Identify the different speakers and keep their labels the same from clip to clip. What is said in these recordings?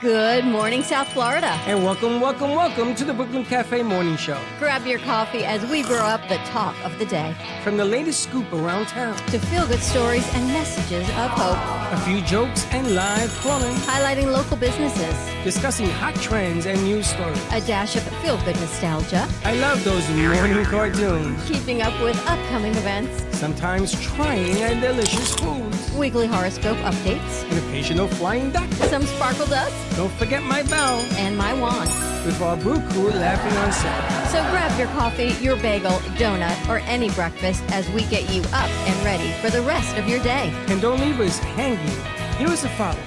Speaker 1: Good morning, South Florida.
Speaker 2: And welcome to the Brooklyn Cafe Morning Show.
Speaker 1: Grab your coffee as we brew up the talk of the day.
Speaker 2: From the latest scoop around town
Speaker 1: to feel-good stories and messages of hope.
Speaker 2: A few jokes and live calling.
Speaker 1: Highlighting local businesses.
Speaker 2: Discussing hot trends and news stories.
Speaker 1: A dash of feel-good nostalgia.
Speaker 2: I love those morning cartoons.
Speaker 1: Keeping up with upcoming events.
Speaker 2: Sometimes trying and delicious foods.
Speaker 1: Weekly horoscope updates.
Speaker 2: An occasional flying duck.
Speaker 1: Some sparkle dust.
Speaker 2: Don't forget my bell.
Speaker 1: And my wand.
Speaker 2: With our brew crew laughing on set.
Speaker 1: So grab your coffee, your bagel, donut, or any breakfast as we get you up and ready for the rest of your day.
Speaker 2: And don't leave us hanging. Here is a follow.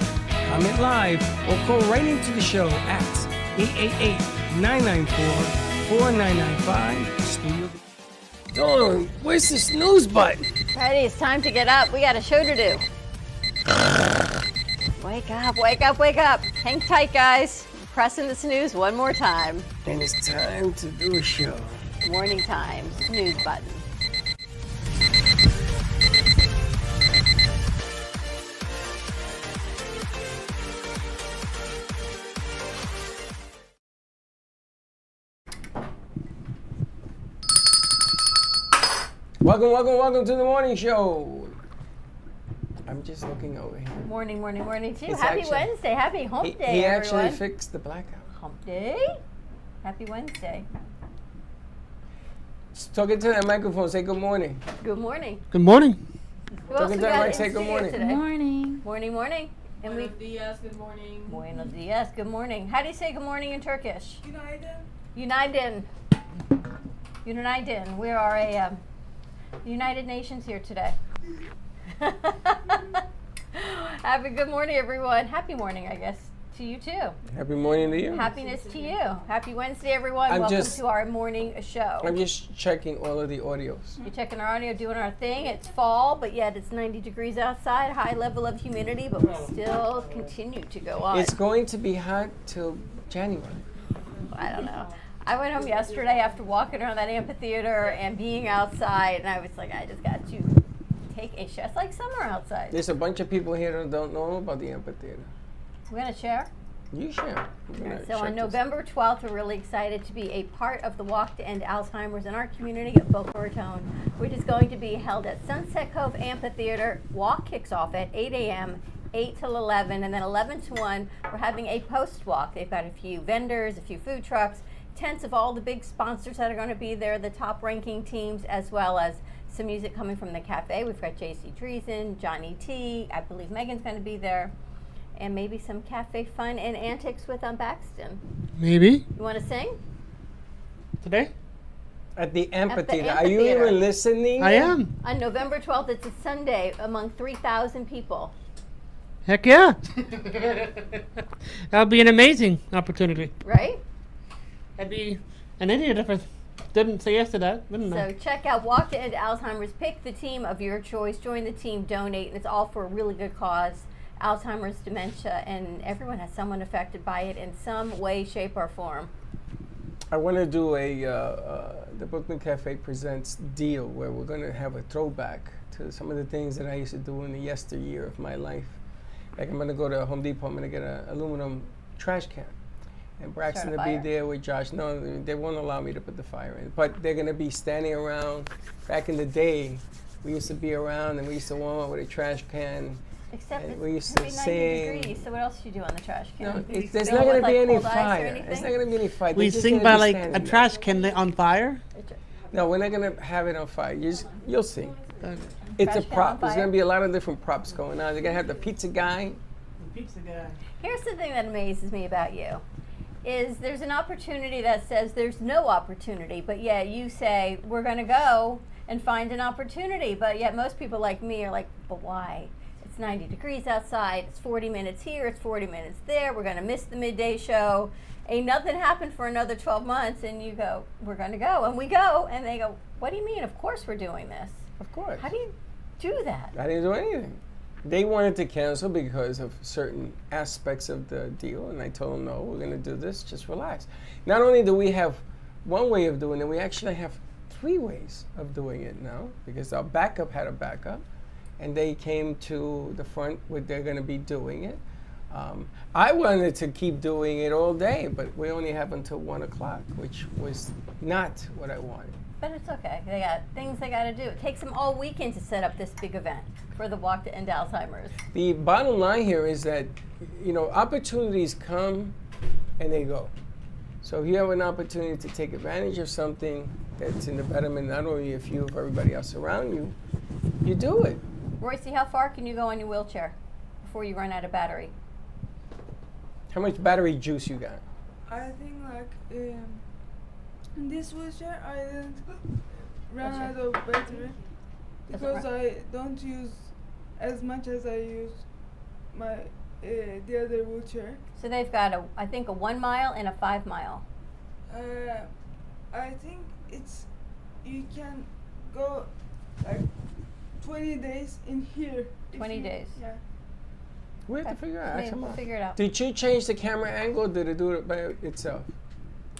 Speaker 2: Comment live or call right into the show at 888-994-4995. Studio. Dawn, where's the snooze button?
Speaker 1: Patty, it's time to get up. We got a show to do. Wake up, wake up, wake up. Hang tight, guys. Pressing the snooze one more time.
Speaker 2: And it's time to do a show.
Speaker 1: Morning time, snooze button.
Speaker 2: Welcome to the morning show. I'm just looking over here.
Speaker 1: Morning to you.
Speaker 2: It's
Speaker 1: Happy
Speaker 2: actually-
Speaker 1: Wednesday. Happy hump day,
Speaker 2: He
Speaker 1: everyone.
Speaker 2: actually fixed the blackout.
Speaker 1: Hump day? Happy Wednesday.
Speaker 2: Just talking to that microphone. Say good morning.
Speaker 1: Good morning.
Speaker 3: Good morning.
Speaker 1: Who else
Speaker 2: Talking
Speaker 1: we
Speaker 2: to that
Speaker 1: got
Speaker 2: mic,
Speaker 1: in
Speaker 2: say good
Speaker 1: studio
Speaker 2: morning.
Speaker 1: today?
Speaker 4: Morning.
Speaker 1: Morning. And
Speaker 4: Buenos dias, good morning.
Speaker 1: Buenos dias, good morning. How do you say good morning in Turkish?
Speaker 4: Günaydın.
Speaker 1: United. We are a United Nations here today. Happy good morning, everyone. Happy morning, I guess, to you too.
Speaker 2: Happy morning to you.
Speaker 1: Happiness to you. Happy Wednesday, everyone.
Speaker 2: I'm
Speaker 1: Welcome
Speaker 2: just-
Speaker 1: to our morning show.
Speaker 2: I'm just checking all of the audios.
Speaker 1: You're checking our audio, doing our thing. It's fall, but yet it's 90 degrees outside, high level of humidity, but we still continue to go on.
Speaker 2: It's going to be hot till January.
Speaker 1: I don't know. I went home yesterday after walking around that amphitheater and being outside, and I was like, I just got to take a shot. It's like summer outside.
Speaker 2: There's a bunch of people here that don't know about the amphitheater.
Speaker 1: We're going to share.
Speaker 2: You share. We're gonna
Speaker 1: So
Speaker 2: check
Speaker 1: on
Speaker 2: this.
Speaker 1: November 12th, we're really excited to be a part of the Walk to End Alzheimer's in our community of Boca Raton, which is going to be held at Sunset Cove Amphitheater. Walk kicks off at 8 a.m., 8 till 11, and then 11 to 1, we're having a post walk. They've got a few vendors, a few food trucks, tents of all the big sponsors that are going to be there, the top ranking teams, as well as some music coming from the cafe. We've got JC Dreesen, Johnny T, I believe Megan's going to be there, and maybe some cafe fun and antics with Baxton.
Speaker 3: Maybe.
Speaker 1: You want to sing?
Speaker 3: Today?
Speaker 2: At the amphitheater. Are you
Speaker 1: amphitheater.
Speaker 2: even listening?
Speaker 3: I am.
Speaker 1: On November 12th, it's a Sunday, among 3,000 people.
Speaker 3: Heck yeah. That'll be an amazing opportunity.
Speaker 1: Right?
Speaker 3: I'd be an idiot if I didn't say yes to that, wouldn't
Speaker 1: So
Speaker 3: I?
Speaker 1: check out Walk to End Alzheimer's. Pick the team of your choice. Join the team. Donate. And it's all for a really good cause. Alzheimer's, dementia, and everyone has someone affected by it in some way, shape, or form.
Speaker 2: I want to do the Brooklyn Cafe Presents deal where we're going to have a throwback to some of the things that I used to do in the yesteryear of my life. Like I'm going to go to Home Depot. I'm going to get an aluminum trash can. And Braxton will be
Speaker 1: fire.
Speaker 2: there with Josh. No, they won't allow me to put the fire in. But they're going to be standing around. Back in the day, we used to be around and we used to warm up with a trash can.
Speaker 1: Except
Speaker 2: And
Speaker 1: it's
Speaker 2: we used
Speaker 1: gonna
Speaker 2: to
Speaker 1: be 90
Speaker 2: sing.
Speaker 1: degrees. So what else do you do on the trash can?
Speaker 2: No,
Speaker 1: Do you
Speaker 2: there's
Speaker 1: fill
Speaker 2: not
Speaker 1: it
Speaker 2: going
Speaker 1: with,
Speaker 2: to be
Speaker 1: like,
Speaker 2: any
Speaker 1: cold ice or
Speaker 2: fire.
Speaker 1: anything?
Speaker 2: There's not going to be any fire.
Speaker 3: We
Speaker 2: They're just
Speaker 3: sing
Speaker 2: gonna
Speaker 3: by
Speaker 2: be
Speaker 3: like
Speaker 2: standing
Speaker 3: a
Speaker 2: there.
Speaker 3: trash can lit on fire.
Speaker 2: No, we're not going to have it on fire. You'll see. It's
Speaker 1: Trash
Speaker 2: a
Speaker 1: can
Speaker 2: prop.
Speaker 1: on
Speaker 2: There's
Speaker 1: fire?
Speaker 2: going to be a lot of different props going on. They're going to have the pizza guy.
Speaker 3: Pizza guy.
Speaker 1: Here's the thing that amazes me about you. Is there's an opportunity that says there's no opportunity, but yet you say we're going to go and find an opportunity, but yet most people like me are like, but why? It's 90 degrees outside, it's 40 minutes here, it's 40 minutes there, we're going to miss the midday show, ain't nothing happened for another 12 months, and you go, we're going to go, and we go, and they go, what do you mean? Of course we're doing this.
Speaker 2: Of course.
Speaker 1: How do you do that?
Speaker 2: I didn't do anything. They wanted to cancel because of certain aspects of the deal, and I told them, no, we're going to do this, just relax. Not only do we have one way of doing it, we actually have 3 ways of doing it now, because our backup had a backup, and they came to the front where they're going to be doing it. I wanted to keep doing it all day, but we only have until 1 o'clock, which was not what I wanted.
Speaker 1: But it's okay. They got things they got to do. It takes them all weekend to set up this big event for the Walk to End Alzheimer's.
Speaker 2: The bottom line here is that, opportunities come and they go. So if you have an opportunity to take advantage of something that's in the betterment not only of you, of everybody else around you, you do it.
Speaker 1: Royce, how far can you go on your wheelchair before you run out of battery?
Speaker 2: How much battery juice you got?
Speaker 5: I think like in this wheelchair I didn't run out of battery because I don't use as much as I use my the other wheelchair.
Speaker 1: So they've got I think a 1 mile and a 5 mile.
Speaker 5: I think you can go like 20 days in here.
Speaker 1: 20 days.
Speaker 5: Yeah.
Speaker 2: We have to figure out.
Speaker 1: Maybe
Speaker 2: Come
Speaker 1: we'll
Speaker 2: on.
Speaker 1: figure it out.
Speaker 2: Did you change the camera angle or did it do it by itself?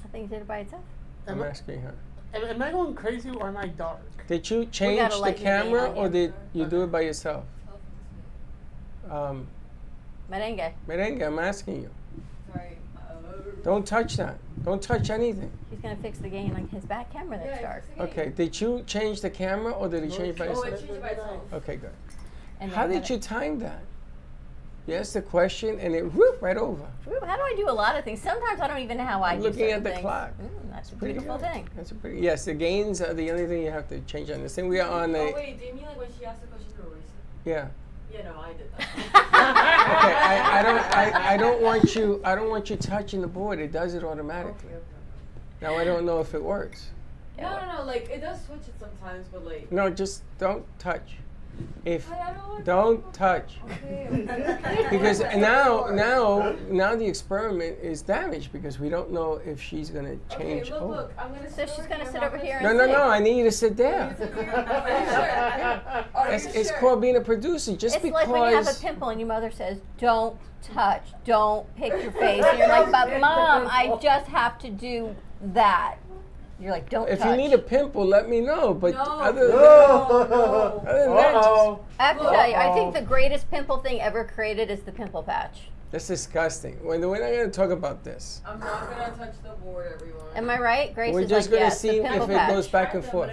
Speaker 1: I think it did it by itself.
Speaker 2: I'm asking her.
Speaker 3: Am I going crazy or am I dark?
Speaker 2: Did you change
Speaker 1: gotta
Speaker 2: the
Speaker 1: let you lean
Speaker 2: camera
Speaker 1: on
Speaker 2: or
Speaker 1: you.
Speaker 2: did you do it by yourself?
Speaker 1: Merengue.
Speaker 2: Merengue, I'm asking you.
Speaker 4: Sorry.
Speaker 2: Don't touch that. Don't touch anything.
Speaker 1: He's going to fix the gain on his back camera that's dark.
Speaker 2: Okay, did you change the camera or did it change by
Speaker 4: Oh,
Speaker 2: itself?
Speaker 4: it changed by itself.
Speaker 2: Okay, good.
Speaker 1: And
Speaker 2: How
Speaker 1: then
Speaker 2: did you time that? You asked the question and it whoop right over.
Speaker 1: How do I do a lot of things? Sometimes I don't even know how I
Speaker 2: I'm
Speaker 1: do
Speaker 2: looking
Speaker 1: certain
Speaker 2: at the
Speaker 1: things.
Speaker 2: clock.
Speaker 1: That's a
Speaker 2: Pretty
Speaker 1: beautiful
Speaker 2: good.
Speaker 1: thing.
Speaker 2: That's a pretty. Yes, the gains are the only thing you have to change on this thing. We are on
Speaker 4: Oh
Speaker 2: a.
Speaker 4: wait, do you mean like when she asked the question for Royce?
Speaker 2: Yeah.
Speaker 4: Yeah, no, I did that.
Speaker 2: Okay, I don't want you. I don't want you touching the board. It does it automatically. Now I don't know if it works.
Speaker 4: No, like it does switch it sometimes, but like.
Speaker 2: No, just don't touch. If
Speaker 4: I don't want
Speaker 2: don't touch.
Speaker 4: Okay.
Speaker 2: Because now the experiment is damaged because we don't know if she's gonna change
Speaker 4: Okay,
Speaker 2: over.
Speaker 4: look, I'm gonna
Speaker 1: So
Speaker 4: sit
Speaker 1: she's
Speaker 4: over
Speaker 1: going to
Speaker 4: here,
Speaker 1: sit
Speaker 4: I'm
Speaker 1: over
Speaker 4: not
Speaker 1: here
Speaker 4: gonna
Speaker 1: and
Speaker 2: No,
Speaker 1: sit.
Speaker 2: I need you to sit there.
Speaker 4: Are you
Speaker 2: It's
Speaker 4: sure?
Speaker 2: called being a producer. Just
Speaker 1: It's
Speaker 2: because.
Speaker 1: like when you have a pimple and your mother says, don't touch, don't pick your face. And you're like, but Mom, I just have to do that. You're like, don't
Speaker 2: If
Speaker 1: touch.
Speaker 2: you need a pimple, let me know. But
Speaker 4: No.
Speaker 2: other than
Speaker 4: No.
Speaker 2: other than that, just-
Speaker 1: I have to tell you, I think the greatest pimple thing ever created is the pimple patch.
Speaker 2: that's disgusting. We're not going to talk about this.
Speaker 4: I'm not gonna touch the board, everyone.
Speaker 1: Am I right? Grace
Speaker 2: We're
Speaker 1: is
Speaker 2: just
Speaker 1: like,
Speaker 2: going to
Speaker 1: yes,
Speaker 2: see
Speaker 1: the
Speaker 2: if
Speaker 1: pimple
Speaker 2: it
Speaker 1: patch.
Speaker 2: goes back and forth.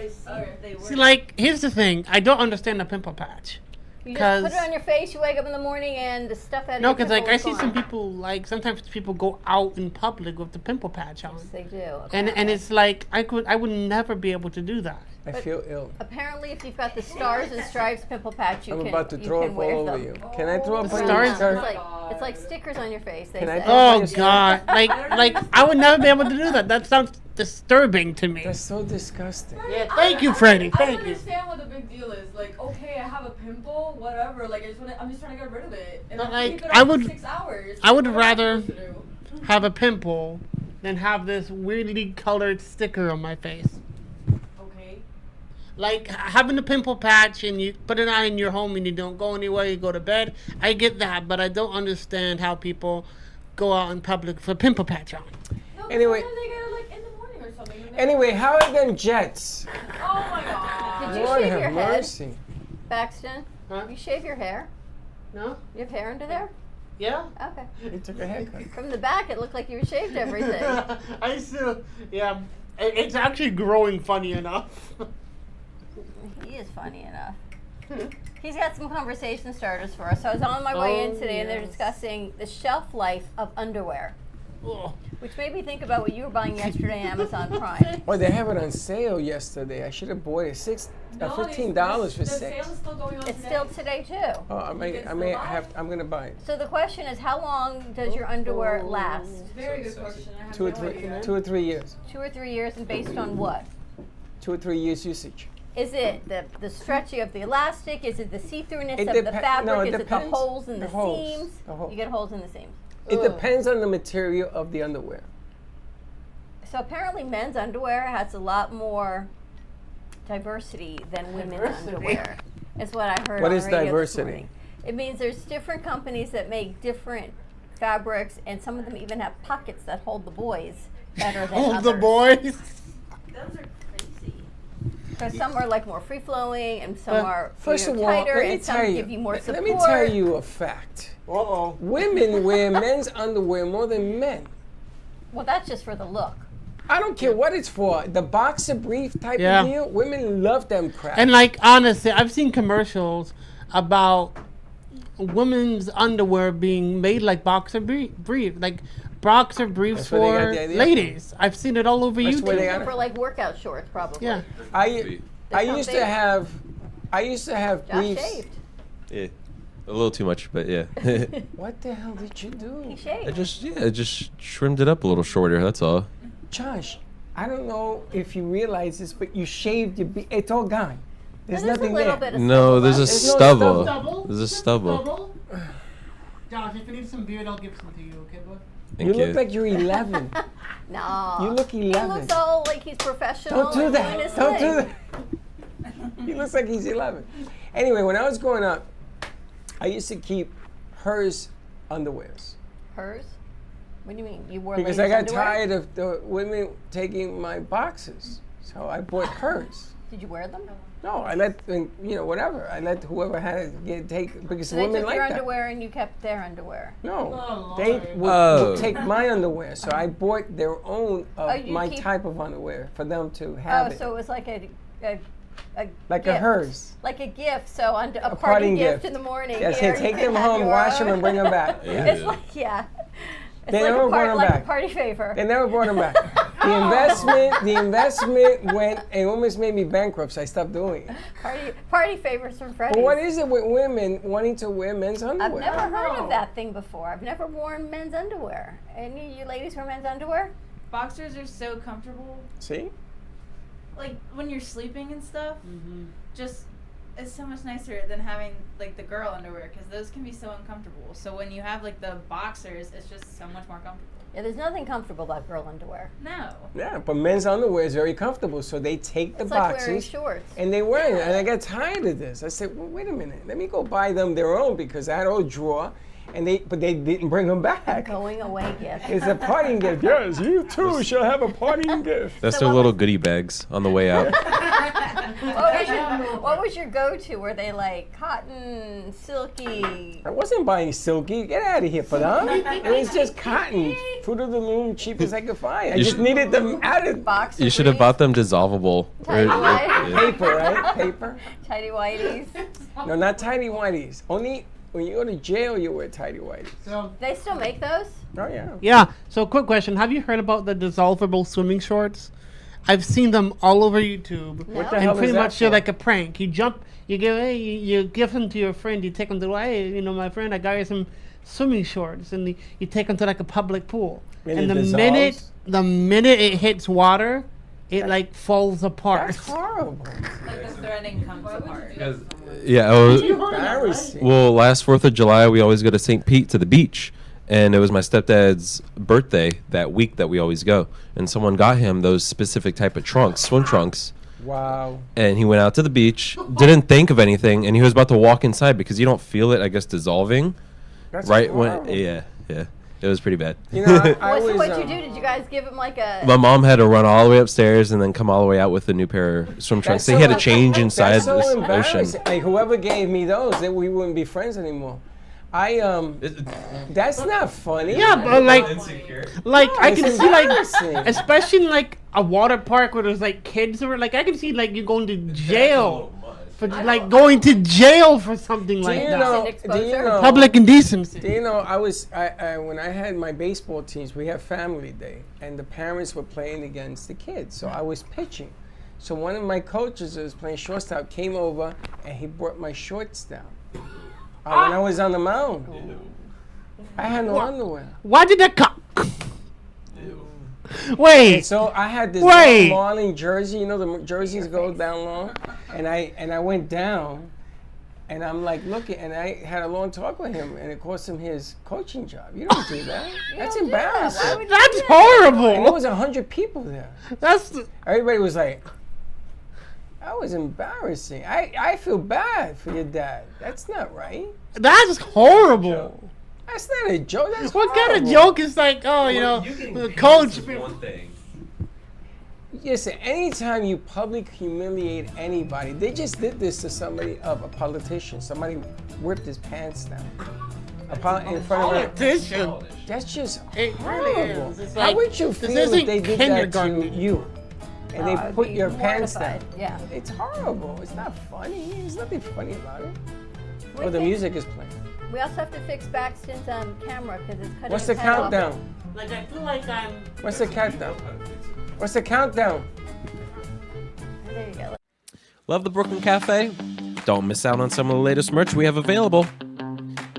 Speaker 3: See, like, here's the thing. I don't understand the pimple patch.
Speaker 1: You just put
Speaker 3: 'Cause-
Speaker 1: it on your face, you wake up in the morning and the stuff out of
Speaker 3: No,
Speaker 1: your
Speaker 3: because
Speaker 1: pimple
Speaker 3: like I
Speaker 1: is
Speaker 3: see
Speaker 1: gone.
Speaker 3: some people like sometimes people go out in public with the pimple patch on,
Speaker 1: Yes, they do.
Speaker 3: and
Speaker 1: apparently.
Speaker 3: it's like I would never be able to do that.
Speaker 2: I feel ill.
Speaker 1: Apparently, if you've got the stars and stripes pimple patch, you
Speaker 2: I'm
Speaker 1: can
Speaker 2: about to
Speaker 1: you
Speaker 2: throw
Speaker 1: can
Speaker 2: up
Speaker 1: wear
Speaker 2: all over
Speaker 1: them.
Speaker 2: you. Can I throw up
Speaker 3: The
Speaker 2: on
Speaker 3: stars
Speaker 2: your
Speaker 1: It's
Speaker 2: skirt?
Speaker 1: like stickers on your face. They
Speaker 2: Can I
Speaker 1: say.
Speaker 2: throw up on
Speaker 3: Oh
Speaker 2: your skirt?
Speaker 3: God! Like I would never be able to do that. That sounds disturbing to me.
Speaker 2: That's so disgusting.
Speaker 3: Yeah, thank you, Freddie.
Speaker 4: I
Speaker 3: Thank
Speaker 4: don't
Speaker 3: you.
Speaker 4: understand what the big deal is. Like, okay, I have a pimple, whatever. Like, I'm just trying to get rid of it. And
Speaker 3: But,
Speaker 4: I
Speaker 3: like,
Speaker 4: keep it
Speaker 3: I
Speaker 4: on for
Speaker 3: would-
Speaker 4: 6 hours.
Speaker 3: I would
Speaker 4: What am
Speaker 3: rather-
Speaker 4: supposed to do?
Speaker 3: Have a pimple than have this weirdly colored sticker on my face.
Speaker 4: Okay.
Speaker 3: Like having a pimple patch and you put it on in your home and you don't go anywhere, you go to bed. I get that, but I don't understand how people go out in public for pimple patch on.
Speaker 4: No,
Speaker 2: Anyway.
Speaker 4: sometimes they get it like in the morning or something. and they-
Speaker 2: Anyway, how are them jets?
Speaker 4: Oh my god.
Speaker 1: Did you
Speaker 2: Lord
Speaker 1: shave
Speaker 2: have
Speaker 1: your head?
Speaker 2: mercy.
Speaker 1: Baxton,
Speaker 3: Huh?
Speaker 1: you shave your hair?
Speaker 3: No?
Speaker 1: You have hair under there?
Speaker 3: Yeah.
Speaker 1: Okay.
Speaker 2: He took a haircut.
Speaker 1: From the back, it looked like you shaved everything.
Speaker 3: I still, yeah. It's actually growing funny enough.
Speaker 1: He is funny enough. He's got some conversation starters for us. So I was on my way in
Speaker 3: Oh,
Speaker 1: today, and they're
Speaker 3: yes.
Speaker 1: discussing the shelf life of underwear,
Speaker 3: Ugh.
Speaker 1: which made me think about what you were buying yesterday on Amazon Prime.
Speaker 2: Oh, they have it on sale yesterday. I should have bought it.
Speaker 4: No,
Speaker 2: $15 for
Speaker 4: the
Speaker 2: 6.
Speaker 4: sale is still going on
Speaker 1: It's
Speaker 4: today.
Speaker 1: still today too.
Speaker 2: Oh, I may
Speaker 4: can
Speaker 2: I may
Speaker 4: still buy
Speaker 2: have.
Speaker 4: it?
Speaker 2: I'm gonna buy it.
Speaker 1: So the question is, how long does your underwear last?
Speaker 4: Very good question. I have
Speaker 2: 2 or
Speaker 4: no
Speaker 2: 3.
Speaker 4: idea.
Speaker 2: 2 or 3 years.
Speaker 1: 2 or 3 years, and based on what?
Speaker 2: 2 or 3 years usage.
Speaker 1: Is it the stretchy of the elastic? Is it the see-throughness
Speaker 2: It
Speaker 1: of the
Speaker 2: depe-
Speaker 1: fabric?
Speaker 2: no, it
Speaker 1: Is it the
Speaker 2: depends.
Speaker 1: holes in
Speaker 2: The
Speaker 1: the,
Speaker 2: holes.
Speaker 1: seams?
Speaker 2: The hole.
Speaker 1: You get holes in the seams.
Speaker 2: It
Speaker 3: Ugh.
Speaker 2: depends on the material of the underwear.
Speaker 1: So apparently men's underwear has a lot more diversity than women's
Speaker 3: Diversity.
Speaker 1: underwear. Is what I heard
Speaker 2: What
Speaker 1: on
Speaker 2: is
Speaker 1: the radio
Speaker 2: diversity?
Speaker 1: this morning. It means there's different companies that make different fabrics, and some of them even have pockets that hold the boys better than
Speaker 3: Oh,
Speaker 1: others.
Speaker 3: the boys.
Speaker 4: Those are crazy.
Speaker 1: Because some are like more free flowing, and some
Speaker 3: But
Speaker 1: are
Speaker 2: First
Speaker 1: you
Speaker 2: of
Speaker 1: know,
Speaker 2: all,
Speaker 1: tighter,
Speaker 2: let me
Speaker 1: and some
Speaker 2: tell you.
Speaker 1: give you more
Speaker 2: let
Speaker 1: support.
Speaker 2: me tell you a fact. Uh-oh. Women wear men's underwear more than men.
Speaker 1: Well, that's just for the look.
Speaker 2: I don't care what it's for. The boxer brief type
Speaker 3: Yeah.
Speaker 2: of deal, women love them crap.
Speaker 3: And like honestly, I've seen commercials about women's underwear being made like boxer brief, like boxer briefs
Speaker 2: That's where they got
Speaker 3: for
Speaker 2: the idea
Speaker 3: ladies. I've seen it all over
Speaker 2: That's
Speaker 3: YouTube.
Speaker 2: where they got
Speaker 1: Except for like workout shorts, probably.
Speaker 3: Yeah.
Speaker 2: I used to have
Speaker 1: Josh
Speaker 2: briefs.
Speaker 1: shaved.
Speaker 6: Yeah, a little too much, but yeah.
Speaker 2: What the hell did you do?
Speaker 1: He shaved.
Speaker 6: I just trimmed it up a little shorter. That's all.
Speaker 2: Josh, I don't know if you realize this, but you shaved your it's all gone. There's
Speaker 1: There's
Speaker 2: nothing
Speaker 1: a little
Speaker 2: there.
Speaker 1: bit of
Speaker 6: No, there's a
Speaker 2: There's no
Speaker 6: stubble.
Speaker 3: Stubble?
Speaker 6: There's a stubble.
Speaker 3: Josh, if you need some beard, I'll give some to you, okay, bud?
Speaker 6: Thank
Speaker 2: You look like you're 11.
Speaker 1: No.
Speaker 2: You look 11.
Speaker 1: He looks all like he's professional.
Speaker 2: Don't do
Speaker 1: and doing
Speaker 2: that.
Speaker 1: his
Speaker 2: Don't do
Speaker 1: thing.
Speaker 2: that. He looks like he's 11. Anyway, when I was growing up, I used to keep hers underwears.
Speaker 1: Hers? What do you mean? You wore
Speaker 2: Because I
Speaker 1: ladies'
Speaker 2: got
Speaker 1: underwear?
Speaker 2: tired of the women taking my boxes. So I bought hers.
Speaker 1: Did you wear them?
Speaker 2: No, I let, whatever. I let whoever had it take, because
Speaker 1: So they
Speaker 2: women
Speaker 1: took
Speaker 2: like
Speaker 1: your
Speaker 2: that.
Speaker 1: underwear and you kept their underwear.
Speaker 2: No,
Speaker 3: Oh,
Speaker 2: they
Speaker 3: Lord.
Speaker 2: would take my underwear. So I bought their own of
Speaker 1: you
Speaker 2: my
Speaker 1: keep-
Speaker 2: type of underwear for them to have
Speaker 1: Oh,
Speaker 2: it.
Speaker 1: so it was like a
Speaker 2: Like
Speaker 1: gift.
Speaker 2: a hers.
Speaker 1: Like a gift. So on a
Speaker 2: A
Speaker 1: parting gift in the morning.
Speaker 2: Yes,
Speaker 1: here,
Speaker 2: hey,
Speaker 1: you
Speaker 2: take
Speaker 1: can
Speaker 2: them
Speaker 1: have
Speaker 2: home,
Speaker 1: your
Speaker 2: wash them,
Speaker 1: own.
Speaker 2: and bring them back.
Speaker 1: It's like, yeah. It's
Speaker 2: They
Speaker 1: like
Speaker 2: never
Speaker 1: a
Speaker 2: brought 'em
Speaker 1: like
Speaker 2: back.
Speaker 1: a party favor.
Speaker 2: They never brought them back. The investment went, it almost made me bankrupt, so I stopped doing it.
Speaker 1: Party favors from Freddy's.
Speaker 2: But what is it with women wanting to wear men's
Speaker 1: I've
Speaker 2: underwear?
Speaker 1: never heard of that thing before. I've never worn men's underwear. Any of you ladies wear men's underwear?
Speaker 4: Boxers are so comfortable.
Speaker 2: See?
Speaker 4: Like when you're sleeping and stuff, just it's so much nicer than having like the girl underwear because those can be so uncomfortable. So when you have like the boxers, it's just so much more comfortable.
Speaker 1: Yeah, there's nothing comfortable about girl underwear.
Speaker 4: No.
Speaker 2: Yeah, but men's underwear is very comfortable, so they take the
Speaker 1: It's like wearing
Speaker 2: boxes
Speaker 1: shorts.
Speaker 2: and they wear it. And I got tired of this. I said, well, wait a minute, let me go buy them their own because I had a drawer, but they didn't bring them back.
Speaker 1: Going away gift.
Speaker 2: It's a parting gift. Yes, you too shall have a parting gift.
Speaker 6: That's
Speaker 1: So
Speaker 6: their
Speaker 1: what
Speaker 6: little
Speaker 1: was-
Speaker 6: goodie bags on the way out.
Speaker 1: What was your go-to? Were they like cotton, silky?
Speaker 2: I wasn't buying silky. Get out of here, Padam. It was just cotton. Fruit of the Loom, cheap as I could find. I
Speaker 6: You
Speaker 2: just
Speaker 6: should-
Speaker 2: needed them out of
Speaker 1: Box.
Speaker 6: You should have bought them dissolvable.
Speaker 1: Tidy white.
Speaker 2: paper, right? Paper.
Speaker 1: Tidy whities.
Speaker 2: No, not tidy whities. Only when you go to jail, you wear tidy whities.
Speaker 3: So,
Speaker 1: They still make those?
Speaker 2: Oh yeah.
Speaker 3: yeah. So, quick question: have you heard about the dissolvable swimming shorts? I've seen them all over YouTube.
Speaker 1: What
Speaker 2: the
Speaker 3: and
Speaker 2: hell
Speaker 3: pretty
Speaker 2: is that
Speaker 3: much they're
Speaker 2: for?
Speaker 3: like a prank. You jump, you give, hey, you give them to your friend. You take them to, hey, my friend, I got you some swimming shorts, and you take them to like a public pool.
Speaker 2: And
Speaker 3: And
Speaker 2: it
Speaker 3: the minute it hits water, it like falls apart.
Speaker 2: That's horrible.
Speaker 4: Like the threading comes apart.
Speaker 6: Yeah.
Speaker 2: Embarrassing.
Speaker 6: Well, last 4th of July, we always go to St. Pete to the beach. And it was my stepdad's birthday that week that we always go. And someone got him those specific type of trunks, swim trunks.
Speaker 2: Wow.
Speaker 6: And he went out to the beach, didn't think of anything, and he was about to walk inside because you don't feel it, I guess, dissolving.
Speaker 2: That's
Speaker 6: Right
Speaker 2: horrible.
Speaker 6: when, yeah. It was pretty bad.
Speaker 2: You know, I
Speaker 1: So
Speaker 2: was.
Speaker 1: what'd you do? Did you guys give him like a?
Speaker 6: My mom had to run all the way upstairs and then come all the way out with a new pair of swim trunks.
Speaker 2: That's
Speaker 6: They had
Speaker 2: so-
Speaker 6: to change inside
Speaker 2: That's so
Speaker 6: this ocean.
Speaker 2: embarrassing. Like whoever gave me those, that we wouldn't be friends anymore. That's not funny.
Speaker 3: Yeah, but like I
Speaker 2: it's
Speaker 3: can see like,
Speaker 2: embarrassing.
Speaker 3: especially in like a water park where there's like kids or like I can see like you going to jail for like going to jail for something
Speaker 2: Do
Speaker 3: like
Speaker 2: you
Speaker 3: that.
Speaker 2: know?
Speaker 1: Decent
Speaker 2: Do you
Speaker 1: exposure.
Speaker 2: know?
Speaker 3: Public indecency.
Speaker 2: Do you know? I when I had my baseball teams, we had family day, and the parents were playing against the kids, so I was pitching. So one of my coaches who was playing shortstop came over, and he brought my shorts down. When I was on the mound, I had no underwear.
Speaker 3: Why did that come? Wait.
Speaker 2: So I had this
Speaker 3: Wait.
Speaker 2: long Marlin jersey. You know the jerseys go down long, and I went down, and I'm like looking, and I had a long talk with him, and it cost him his coaching job. You don't do that. That's
Speaker 1: don't do that. Why
Speaker 2: embarrassing.
Speaker 1: would you
Speaker 3: That's
Speaker 1: do that?
Speaker 2: And there
Speaker 3: horrible.
Speaker 2: was 100 people there.
Speaker 3: That's
Speaker 2: Everybody was like, that was embarrassing. I feel bad for your dad. That's not right.
Speaker 3: horrible.
Speaker 2: That's not a joke. That's
Speaker 3: What kind of
Speaker 2: horrible.
Speaker 3: joke is like, oh, the coach?
Speaker 6: one thing.
Speaker 2: Listen, anytime you public humiliate anybody, they just did this to somebody, a politician. Somebody ripped his pants down. in front of her.
Speaker 3: Politician.
Speaker 2: That's just
Speaker 3: It really
Speaker 2: horrible.
Speaker 3: is. It's
Speaker 2: How
Speaker 3: like,
Speaker 2: would you
Speaker 3: this
Speaker 2: feel if
Speaker 3: isn't
Speaker 2: they did that to
Speaker 3: kindergarten.
Speaker 2: you? And they
Speaker 1: I'd
Speaker 2: put
Speaker 1: be
Speaker 2: your pants down.
Speaker 1: mortified, yeah.
Speaker 2: It's horrible. It's not funny. There's nothing funny about it.
Speaker 1: We
Speaker 2: Oh, the
Speaker 1: think-
Speaker 2: music is playing.
Speaker 1: We also have to fix Baxton's camera because it's cutting
Speaker 2: What's
Speaker 1: his
Speaker 2: the
Speaker 1: head off.
Speaker 2: countdown?
Speaker 3: Like, I feel like I'm.
Speaker 2: What's the countdown? What's the countdown?
Speaker 1: There you go.
Speaker 6: Love the Brooklyn Cafe? Don't miss out on some of the latest merch we have available.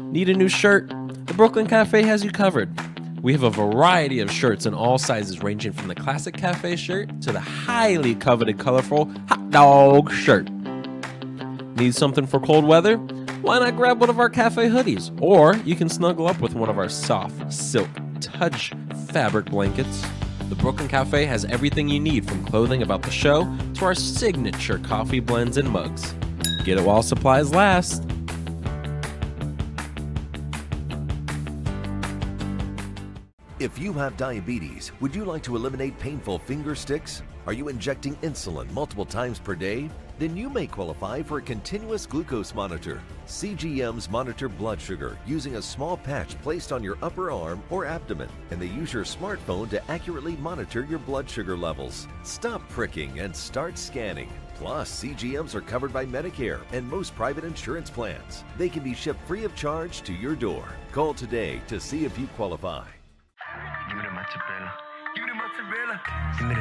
Speaker 6: Need a new shirt? The Brooklyn Cafe has you covered. We have a variety of shirts in all sizes, ranging from the classic cafe shirt to the highly coveted colorful hot dog shirt. Need something for cold weather? Why not grab one of our cafe hoodies? Or you can snuggle up with one of our soft silk touch fabric blankets. The Brooklyn Cafe has everything you need, from clothing about the show to our signature coffee blends and mugs. Get it while supplies last.
Speaker 7: If you have diabetes, would you like to eliminate painful finger sticks? Are you injecting insulin multiple times per day? Then you may qualify for a continuous glucose monitor. CGMs monitor blood sugar using a small patch placed on your upper arm or abdomen, and they use your smartphone to accurately monitor your blood sugar levels. Stop pricking and start scanning. Plus, CGMs are covered by Medicare and most private insurance plans. They can be shipped free of charge to your door. Call today to see if you qualify.
Speaker 8: Give me the mozzarella. Give me the mozzarella. Give me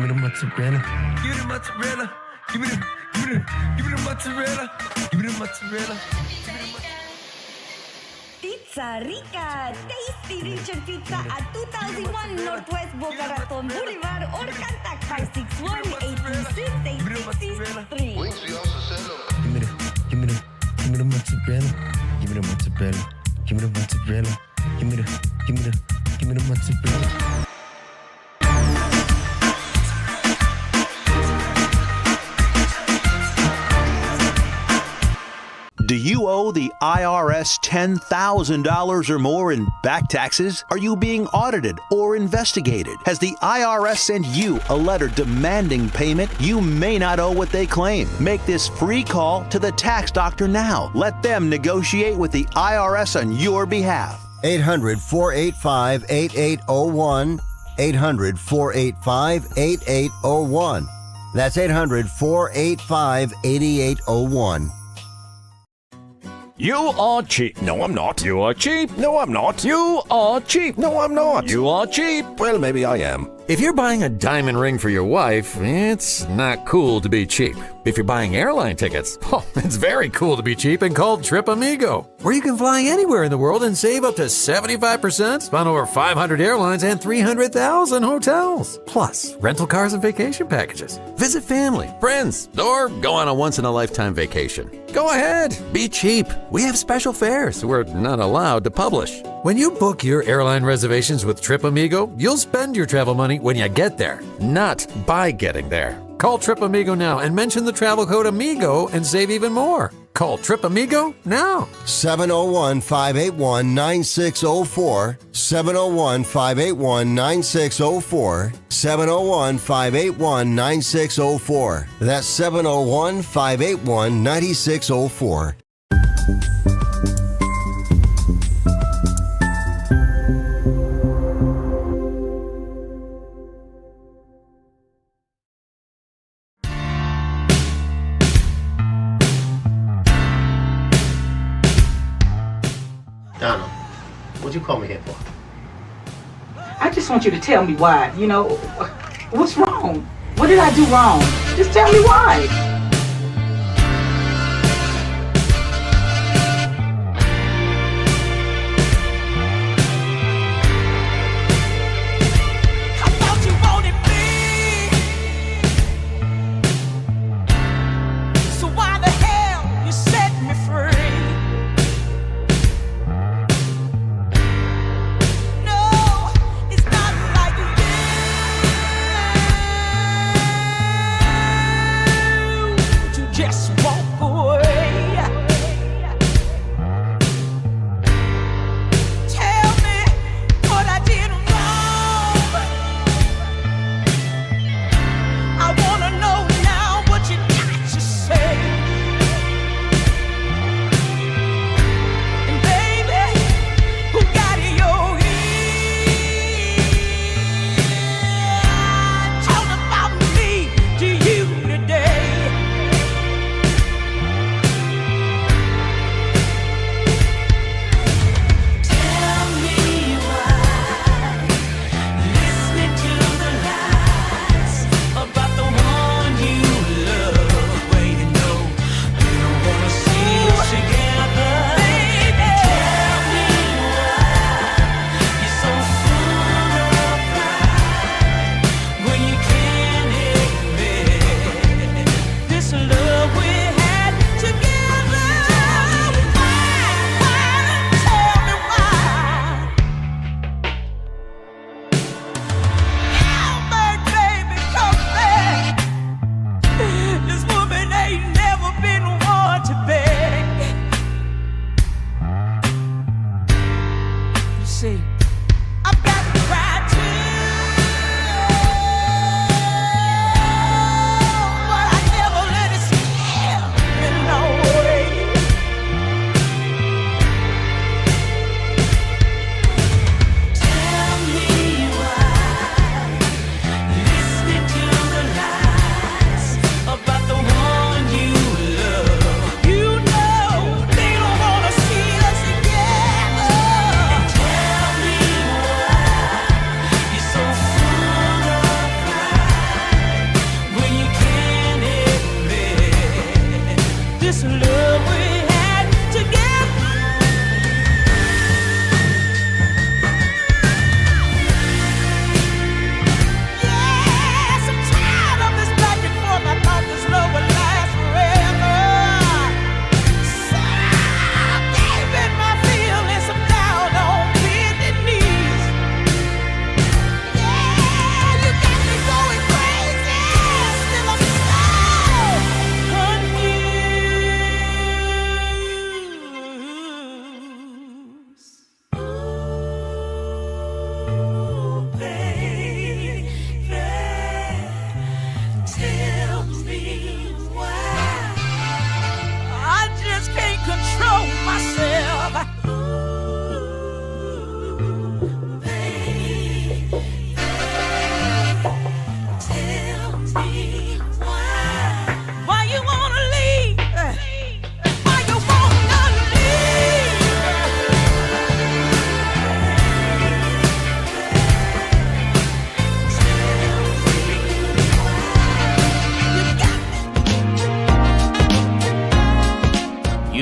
Speaker 8: the mozzarella. Give me the mozzarella. Give me the mozzarella. Give me the mozzarella.
Speaker 9: Pizza Rica, tasty Richard Pizza at 2001 Northwest Boca Raton Boulevard or contact 561-826-8663.
Speaker 8: Give me the mozzarella. Give me the mozzarella. Give me the mozzarella. Give me the mozzarella.
Speaker 10: Do you owe the IRS $10,000 or more in back taxes? Are you being audited or investigated? Has the IRS sent you a letter demanding payment? You may not owe what they claim. Make this free call to the tax doctor now. Let them negotiate with the IRS on your behalf.
Speaker 11: 800-485-8801. 800-485-8801. That's 800-485-8801.
Speaker 12: You are cheap. No, I'm not. You are cheap. No, I'm not. You are cheap. No, I'm not. You are cheap. Well, maybe I am. If you're buying a diamond ring for your wife, it's not cool to be cheap. If you're buying airline tickets, it's very cool to be cheap and called Trip Amigo, where you can fly anywhere in the world and save up to 75% on over 500 airlines and 300,000 hotels. Plus, rental cars and vacation packages. Visit family, friends, or go on a once-in-a-lifetime vacation. Go ahead, be cheap. We have special fares we're not allowed to publish. When you book your airline reservations with Trip Amigo, you'll spend your travel money when you get there, not by getting there. Call Trip Amigo now and mention the travel code AMIGO and save even more. Call Trip Amigo now.
Speaker 11: 701-581-9604. 701-581-9604. 701-581-9604. That's 701-581-9604.
Speaker 13: Donald, what'd you call me here for?
Speaker 14: I just want you to tell me why. You know, what's wrong? What did I do wrong? Just tell me why.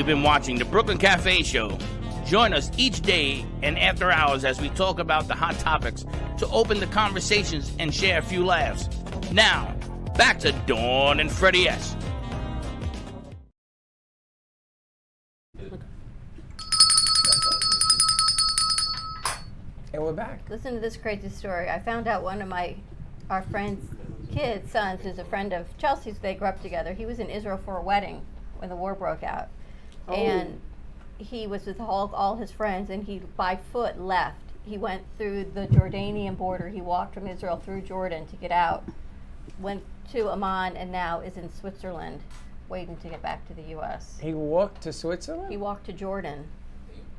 Speaker 15: been watching the Brooklyn Cafe Show. Join us each day and after hours as we talk about the hot topics to open the conversations and share a few laughs. Now, back to Dawn and Freddie S.
Speaker 2: And we're back.
Speaker 1: Listen to this crazy story. I found out one of our friend's kids' sons, who's a friend of Chelsea's, they grew up together. He was in Israel for a wedding when the war broke out.
Speaker 2: Oh.
Speaker 1: And he was with all his friends, and he by foot left. He went through the Jordanian border. He walked from Israel through Jordan to get out, went to Amman, and now is in Switzerland waiting to get back to the U.S.
Speaker 2: He walked to Switzerland?
Speaker 1: He walked to Jordan.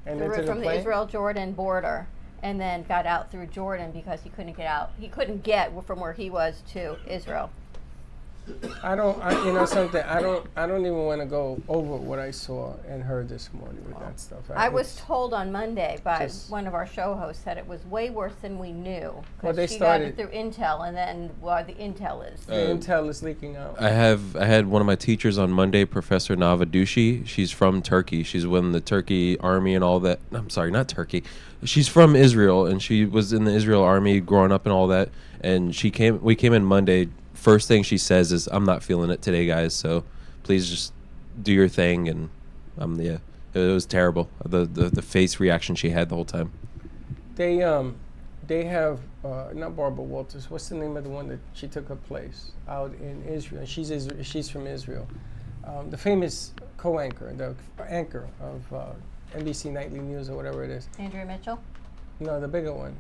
Speaker 2: And into
Speaker 1: From
Speaker 2: the
Speaker 1: the
Speaker 2: plane?
Speaker 1: Israel-Jordan border, and then got out through Jordan because he couldn't get out. He couldn't get from where he was to Israel.
Speaker 2: You know something, I don't even want to go over what I saw and heard this morning with that stuff.
Speaker 1: I was told on Monday by one of our show hosts that it was way worse than we knew.
Speaker 2: Well, they
Speaker 1: she
Speaker 2: started
Speaker 1: got it through Intel, and then the Intel is.
Speaker 2: The Intel is leaking out.
Speaker 6: I had one of my teachers on Monday, Professor Navadushi. She's from Turkey. She's in the Turkey army and all that. I'm sorry, not Turkey. She's from Israel, and she was in the Israel army growing up and all that. And we came in Monday. First thing she says is, "I'm not feeling it today, guys. So please just do your thing." And it was terrible. The face reaction she had the whole time.
Speaker 2: They have not Barbara Walters. What's the name of the one that she took her place out in Israel? She's from Israel. The famous co-anchor, the anchor of NBC Nightly News or whatever it is.
Speaker 1: Andrea Mitchell.
Speaker 2: No, the bigger one.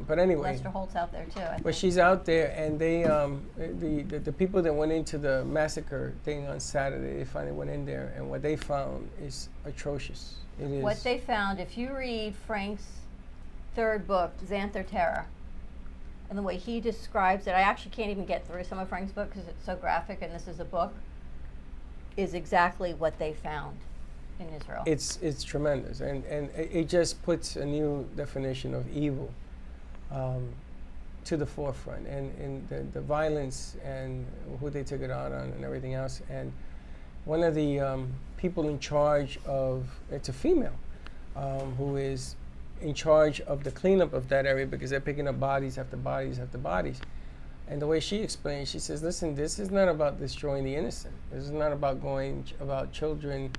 Speaker 2: But anyway,
Speaker 1: Lester Holt's out there too.
Speaker 2: But she's out there, and they the people that went into the massacre thing on Saturday, they finally went in there, and what they found is atrocious. It is.
Speaker 1: What they found, if you read Frank's third book, Xanther Terror, and the way he describes it, I actually can't even get through some of Frank's book because it's so graphic, and this is a book, is exactly what they found in Israel.
Speaker 2: It's tremendous, and it just puts a new definition of evil to the forefront, and the violence and who they took it out on and everything else. And one of the people in charge of, it's a female, who is in charge of the cleanup of that area because they're picking up bodies after bodies after bodies. And the way she explained, she says, listen, this is not about destroying the innocent. This is not about about children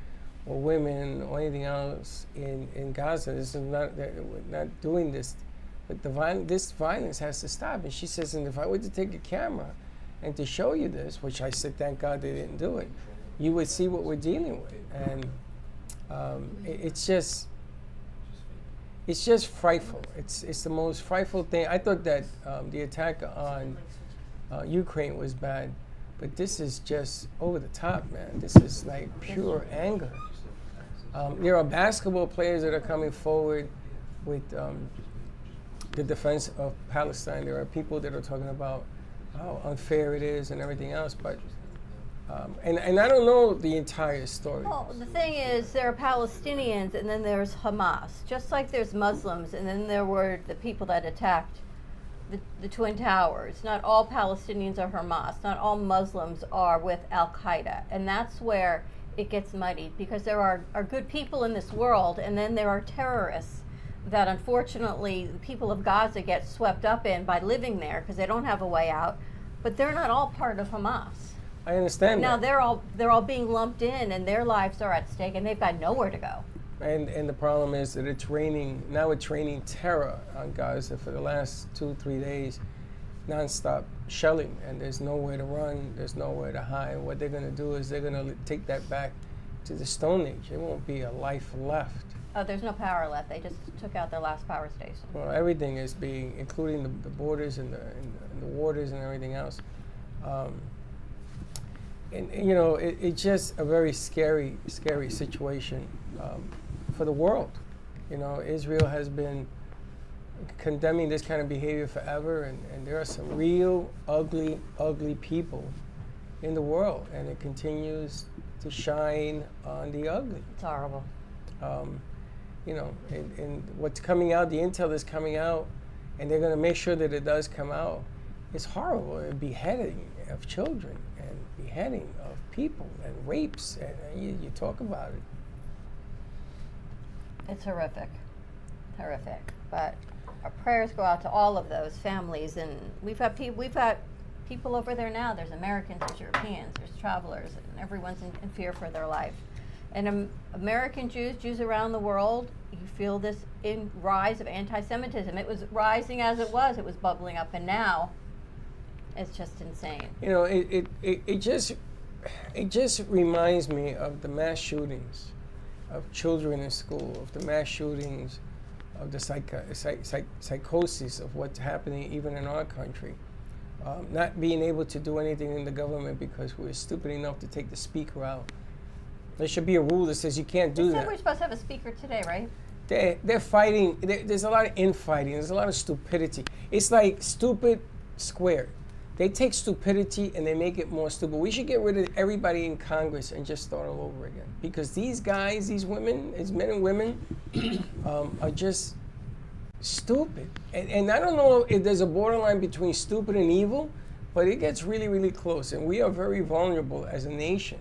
Speaker 2: or women or anything else in Gaza. This is not, we're not doing this. But this violence has to stop. And she says, and if I were to take a camera and to show you this, which I said, thank God they didn't do it, you would see what we're dealing with. And it's just frightful. It's the most frightful thing. I thought that the attack on Ukraine was bad, but this is just over the top, man. This is like pure anger. There are basketball players that are coming forward with the defense of Palestine. There are people that are talking about how unfair it is and everything else, but and I don't know the entire story.
Speaker 1: Well, the thing is, there are Palestinians, and then there's Hamas. Just like there's Muslims, and then there were the people that attacked the Twin Towers. Not all Palestinians are Hamas. Not all Muslims are with Al-Qaeda. And that's where it gets muddied, because there are good people in this world, and then there are terrorists that unfortunately the people of Gaza get swept up in by living there because they don't have a way out. But they're not all part of Hamas.
Speaker 2: I understand
Speaker 1: Now
Speaker 2: that.
Speaker 1: they're all being lumped in, and their lives are at stake, and they've got nowhere to go.
Speaker 2: And the problem is that it's raining terror on Gaza for the last 2-3 days, nonstop shelling, and there's nowhere to run, there's nowhere to hide. What they're going to do is they're going to take that back to the Stone Age. There won't be a life left.
Speaker 1: Oh, there's no power left. They just took out their last power station.
Speaker 2: Well, everything is being, including the borders and the waters and everything else. And you know, it's just a very scary situation for the world. You know, Israel has been condemning this kind of behavior forever, and there are some real ugly people in the world, and it continues to shine on the ugly.
Speaker 1: It's horrible.
Speaker 2: You know, and what's coming out, the intel is coming out, and they're going to make sure that it does come out, It's horrible. Beheading of children and beheading of people and rapes, and you talk about it.
Speaker 1: It's horrific. But our prayers go out to all of those families, and we've got people over there now. There's Americans, there's Europeans, there's travelers, and everyone's in fear for their life. And American Jews around the world, you feel this rise of anti-Semitism. It was rising as it was bubbling up, and now it's just insane.
Speaker 2: You know, it just reminds me of the mass shootings of children in school, of the mass shootings, of the psychosis of what's happening even in our country. Not being able to do anything in the government because we're stupid enough to take the speaker out. There should be a rule that says you can't do that.
Speaker 1: We're supposed to have a speaker today, right?
Speaker 2: They're fighting. There's a lot of infighting. There's a lot of stupidity. It's like stupid squared. They take stupidity and they make it more stupid. We should get rid of everybody in Congress and just start all over again. Because these guys, these women, these men and women, are just stupid. And I don't know if there's a borderline between stupid and evil, but it gets really, really close. And we are very vulnerable as a nation.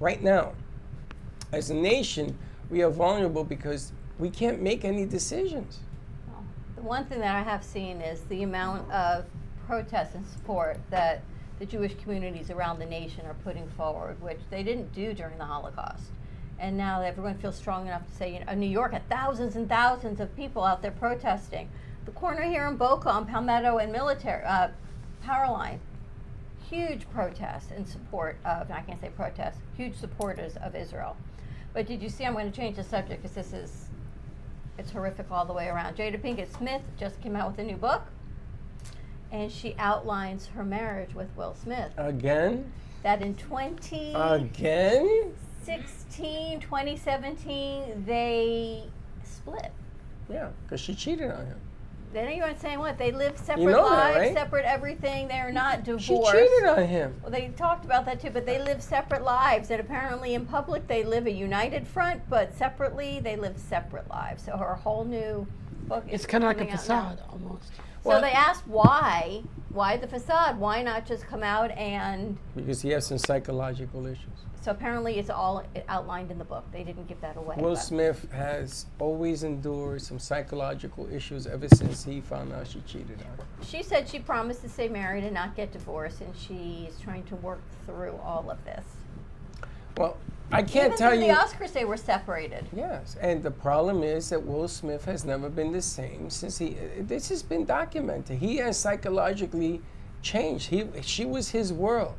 Speaker 2: Right now, as a nation, we are vulnerable because we can't make any decisions.
Speaker 1: Well, the one thing that I have seen is the amount of protest and support that the Jewish communities around the nation are putting forward, which they didn't do during the Holocaust. And now everyone feels strong enough to say, you know, New York had thousands and thousands of people out there protesting. The corner here in Boca on Palmetto and Powerline, huge protests in support of, I can't say protests, huge supporters of Israel. But did you see, I'm going to change the subject because it's horrific all the way around. Jada Pinkett Smith just came out with a new book, and she outlines her marriage with Will Smith.
Speaker 2: Again?
Speaker 1: That in 2016, 2017, they split.
Speaker 2: Yeah, because she cheated on him.
Speaker 1: Then you weren't saying what? They live separate
Speaker 2: You know
Speaker 1: lives,
Speaker 2: that, right?
Speaker 1: separate everything. They're not divorced.
Speaker 2: She cheated on him.
Speaker 1: Well, they talked about that too, but they live separate lives. And apparently in public they live a united front, but separately they live separate lives. So her whole new book is
Speaker 3: It's kind of like a
Speaker 1: coming out
Speaker 3: facade
Speaker 1: now.
Speaker 3: almost.
Speaker 1: So they asked why the facade? Why not just come out and...
Speaker 2: Because he has some psychological issues.
Speaker 1: So apparently it's all outlined in the book. They didn't give that away.
Speaker 2: Will
Speaker 1: but-
Speaker 2: Smith has always endured some psychological issues ever since he found out she cheated on him.
Speaker 1: She said she promised to stay married and not get divorced, and she is trying to work through all of this.
Speaker 2: Well, I can't tell you.
Speaker 1: The Oscars, they were separated.
Speaker 2: Yes, and the problem is that Will Smith has never been the same since this has been documented. He has psychologically changed. She was his world.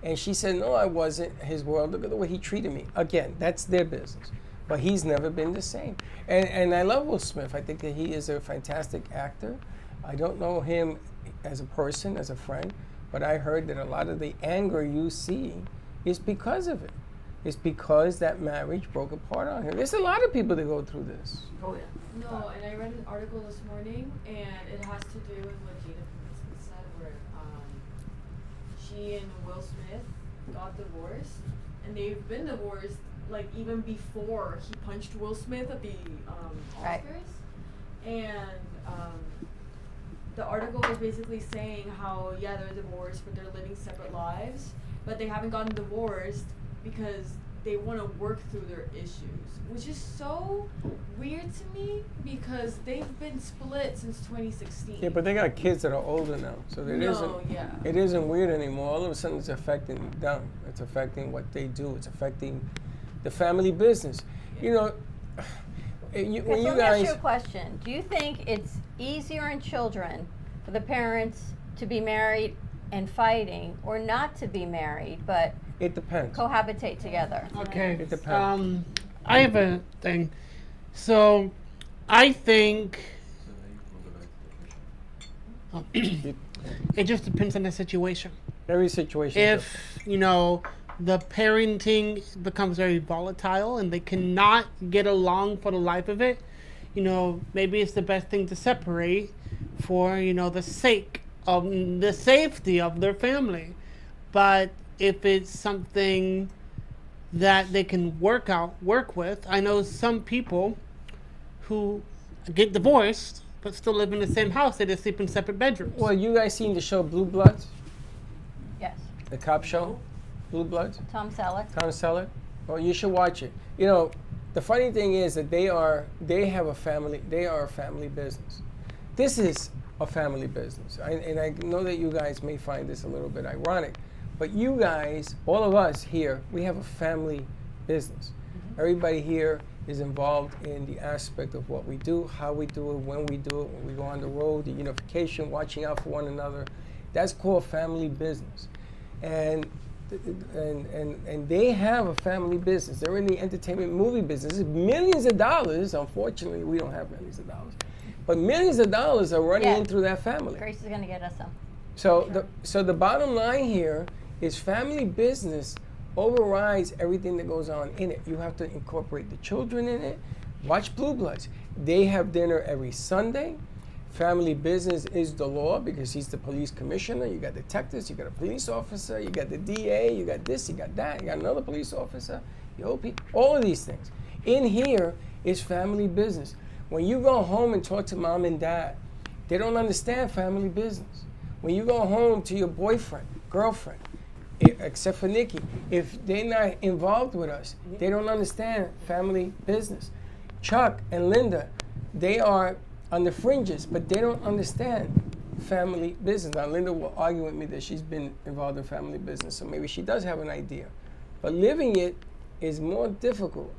Speaker 2: And she said, no, I wasn't his world. Look at the way he treated me. Again, that's their business. But he's never been the same. And I love Will Smith. I think that he is a fantastic actor. I don't know him as a person, as a friend, but I heard that a lot of the anger you see is because of it. It's because that marriage broke apart on him. There's a lot of people that go through this.
Speaker 3: Oh, yeah.
Speaker 16: No, and I read an article this morning, and it has to do with what Jada Pinkett said, where she and Will Smith got divorced, and they've been divorced like even before he punched Will Smith at the Oscars.
Speaker 1: Right.
Speaker 16: And the article was basically saying how they're divorced, but they're living separate lives, but they haven't gotten divorced because they want to work through their issues, which is so weird to me because they've been split since 2016.
Speaker 2: Yeah, but they got kids that are older now, so it isn't weird anymore. All of a sudden, it's affecting them. It's affecting what they do. It's affecting the family business. You know, when you
Speaker 1: let me
Speaker 2: guys.
Speaker 1: ask you a question. Do you think it's easier in children for the parents to be married and fighting, or not to be married, but
Speaker 2: It depends.
Speaker 1: cohabitate together?
Speaker 3: Okay.
Speaker 2: It depends.
Speaker 3: I have a thing. So, I think it just depends on the situation.
Speaker 2: Every situation.
Speaker 3: If, the parenting becomes very volatile and they cannot get along for the life of it, maybe it's the best thing to separate for, the sake of the safety of their family. But if it's something that they can work with, I know some people who get divorced but still live in the same house. They just sleep in separate bedrooms.
Speaker 2: Well, you guys seen the show Blue Bloods?
Speaker 1: Yes.
Speaker 2: The cop show? Blue Bloods?
Speaker 1: Tom Selleck.
Speaker 2: Tom Selleck? Well, you should watch it. You know, the funny thing is that they are a family business. This is a family business. And I know that you guys may find this a little bit ironic, but you guys, all of us here, we have a family business. Everybody here is involved in the aspect of what we do, how we do it, when we do it, when we go on the road, the unification, watching out for one another. That's called family business. And they have a family business. They're in the entertainment movie business. It's millions of dollars. Unfortunately, we don't have millions of dollars. But millions of dollars are running in through that family.
Speaker 1: Grace is going to get us some.
Speaker 2: So the bottom line here is family business overrides everything that goes on in it. You have to incorporate the children in it. Watch Blue Bloods. They have dinner every Sunday. Family business is the law because he's the police commissioner. You got detectives, you got a police officer, you got the DA, you got this, you got that, you got another police officer, the OP, all of these things. In here is family business. When you go home and talk to mom and dad, they don't understand family business. When you go home to your boyfriend, girlfriend, except for Nikki, if they're not involved with us, they don't understand family business. Chuck and Linda, they are on the fringes, but they don't understand family business. Now, Linda will argue with me that she's been involved in family business, so maybe she does have an idea. But living it is more difficult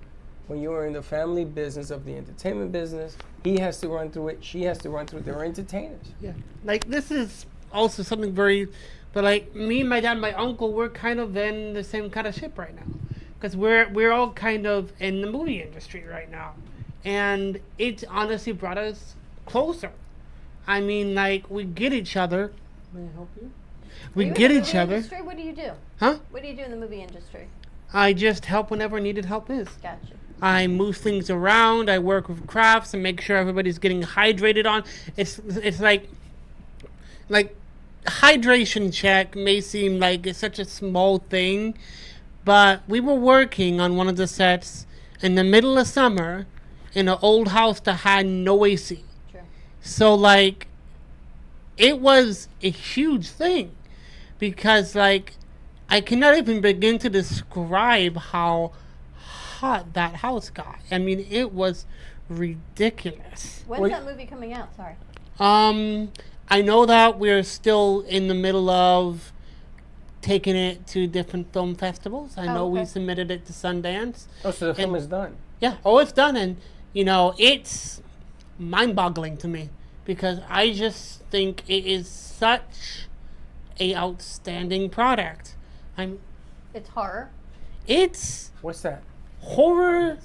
Speaker 2: when you are in the family business of the entertainment business. He has to run through it. She has to run through it. They're entertainers.
Speaker 3: Yeah. Like, this is also something very... But, like, me, my dad, my uncle, we're kind of in the same kind of ship right now. Because we're all kind of in the movie industry right now. And it's honestly brought us closer. I mean, like, we get each other. May I help you? We get each other.
Speaker 1: Industry? What do you do?
Speaker 3: Huh?
Speaker 1: What do you do in the movie industry?
Speaker 3: I just help whenever needed help is.
Speaker 1: Gotcha.
Speaker 3: I move things around. I work with crafts and make sure everybody's getting hydrated on. It's like hydration check may seem like it's such a small thing, but we were working on one of the sets in the middle of summer in an old house that had no AC.
Speaker 1: Sure.
Speaker 3: So, like, it was a huge thing because, like, I cannot even begin to describe how hot that house got. I mean, it was ridiculous.
Speaker 1: When's that movie coming out? Sorry.
Speaker 3: I know that we're still in the middle of taking it to different film festivals. I know we submitted it to Sundance.
Speaker 2: Oh, so the film is done.
Speaker 3: Yeah. Oh, it's done. And, you know, it's mind-boggling to me because I just think it is such a outstanding product.
Speaker 1: It's horror.
Speaker 3: It's...
Speaker 2: What's that?
Speaker 3: Horror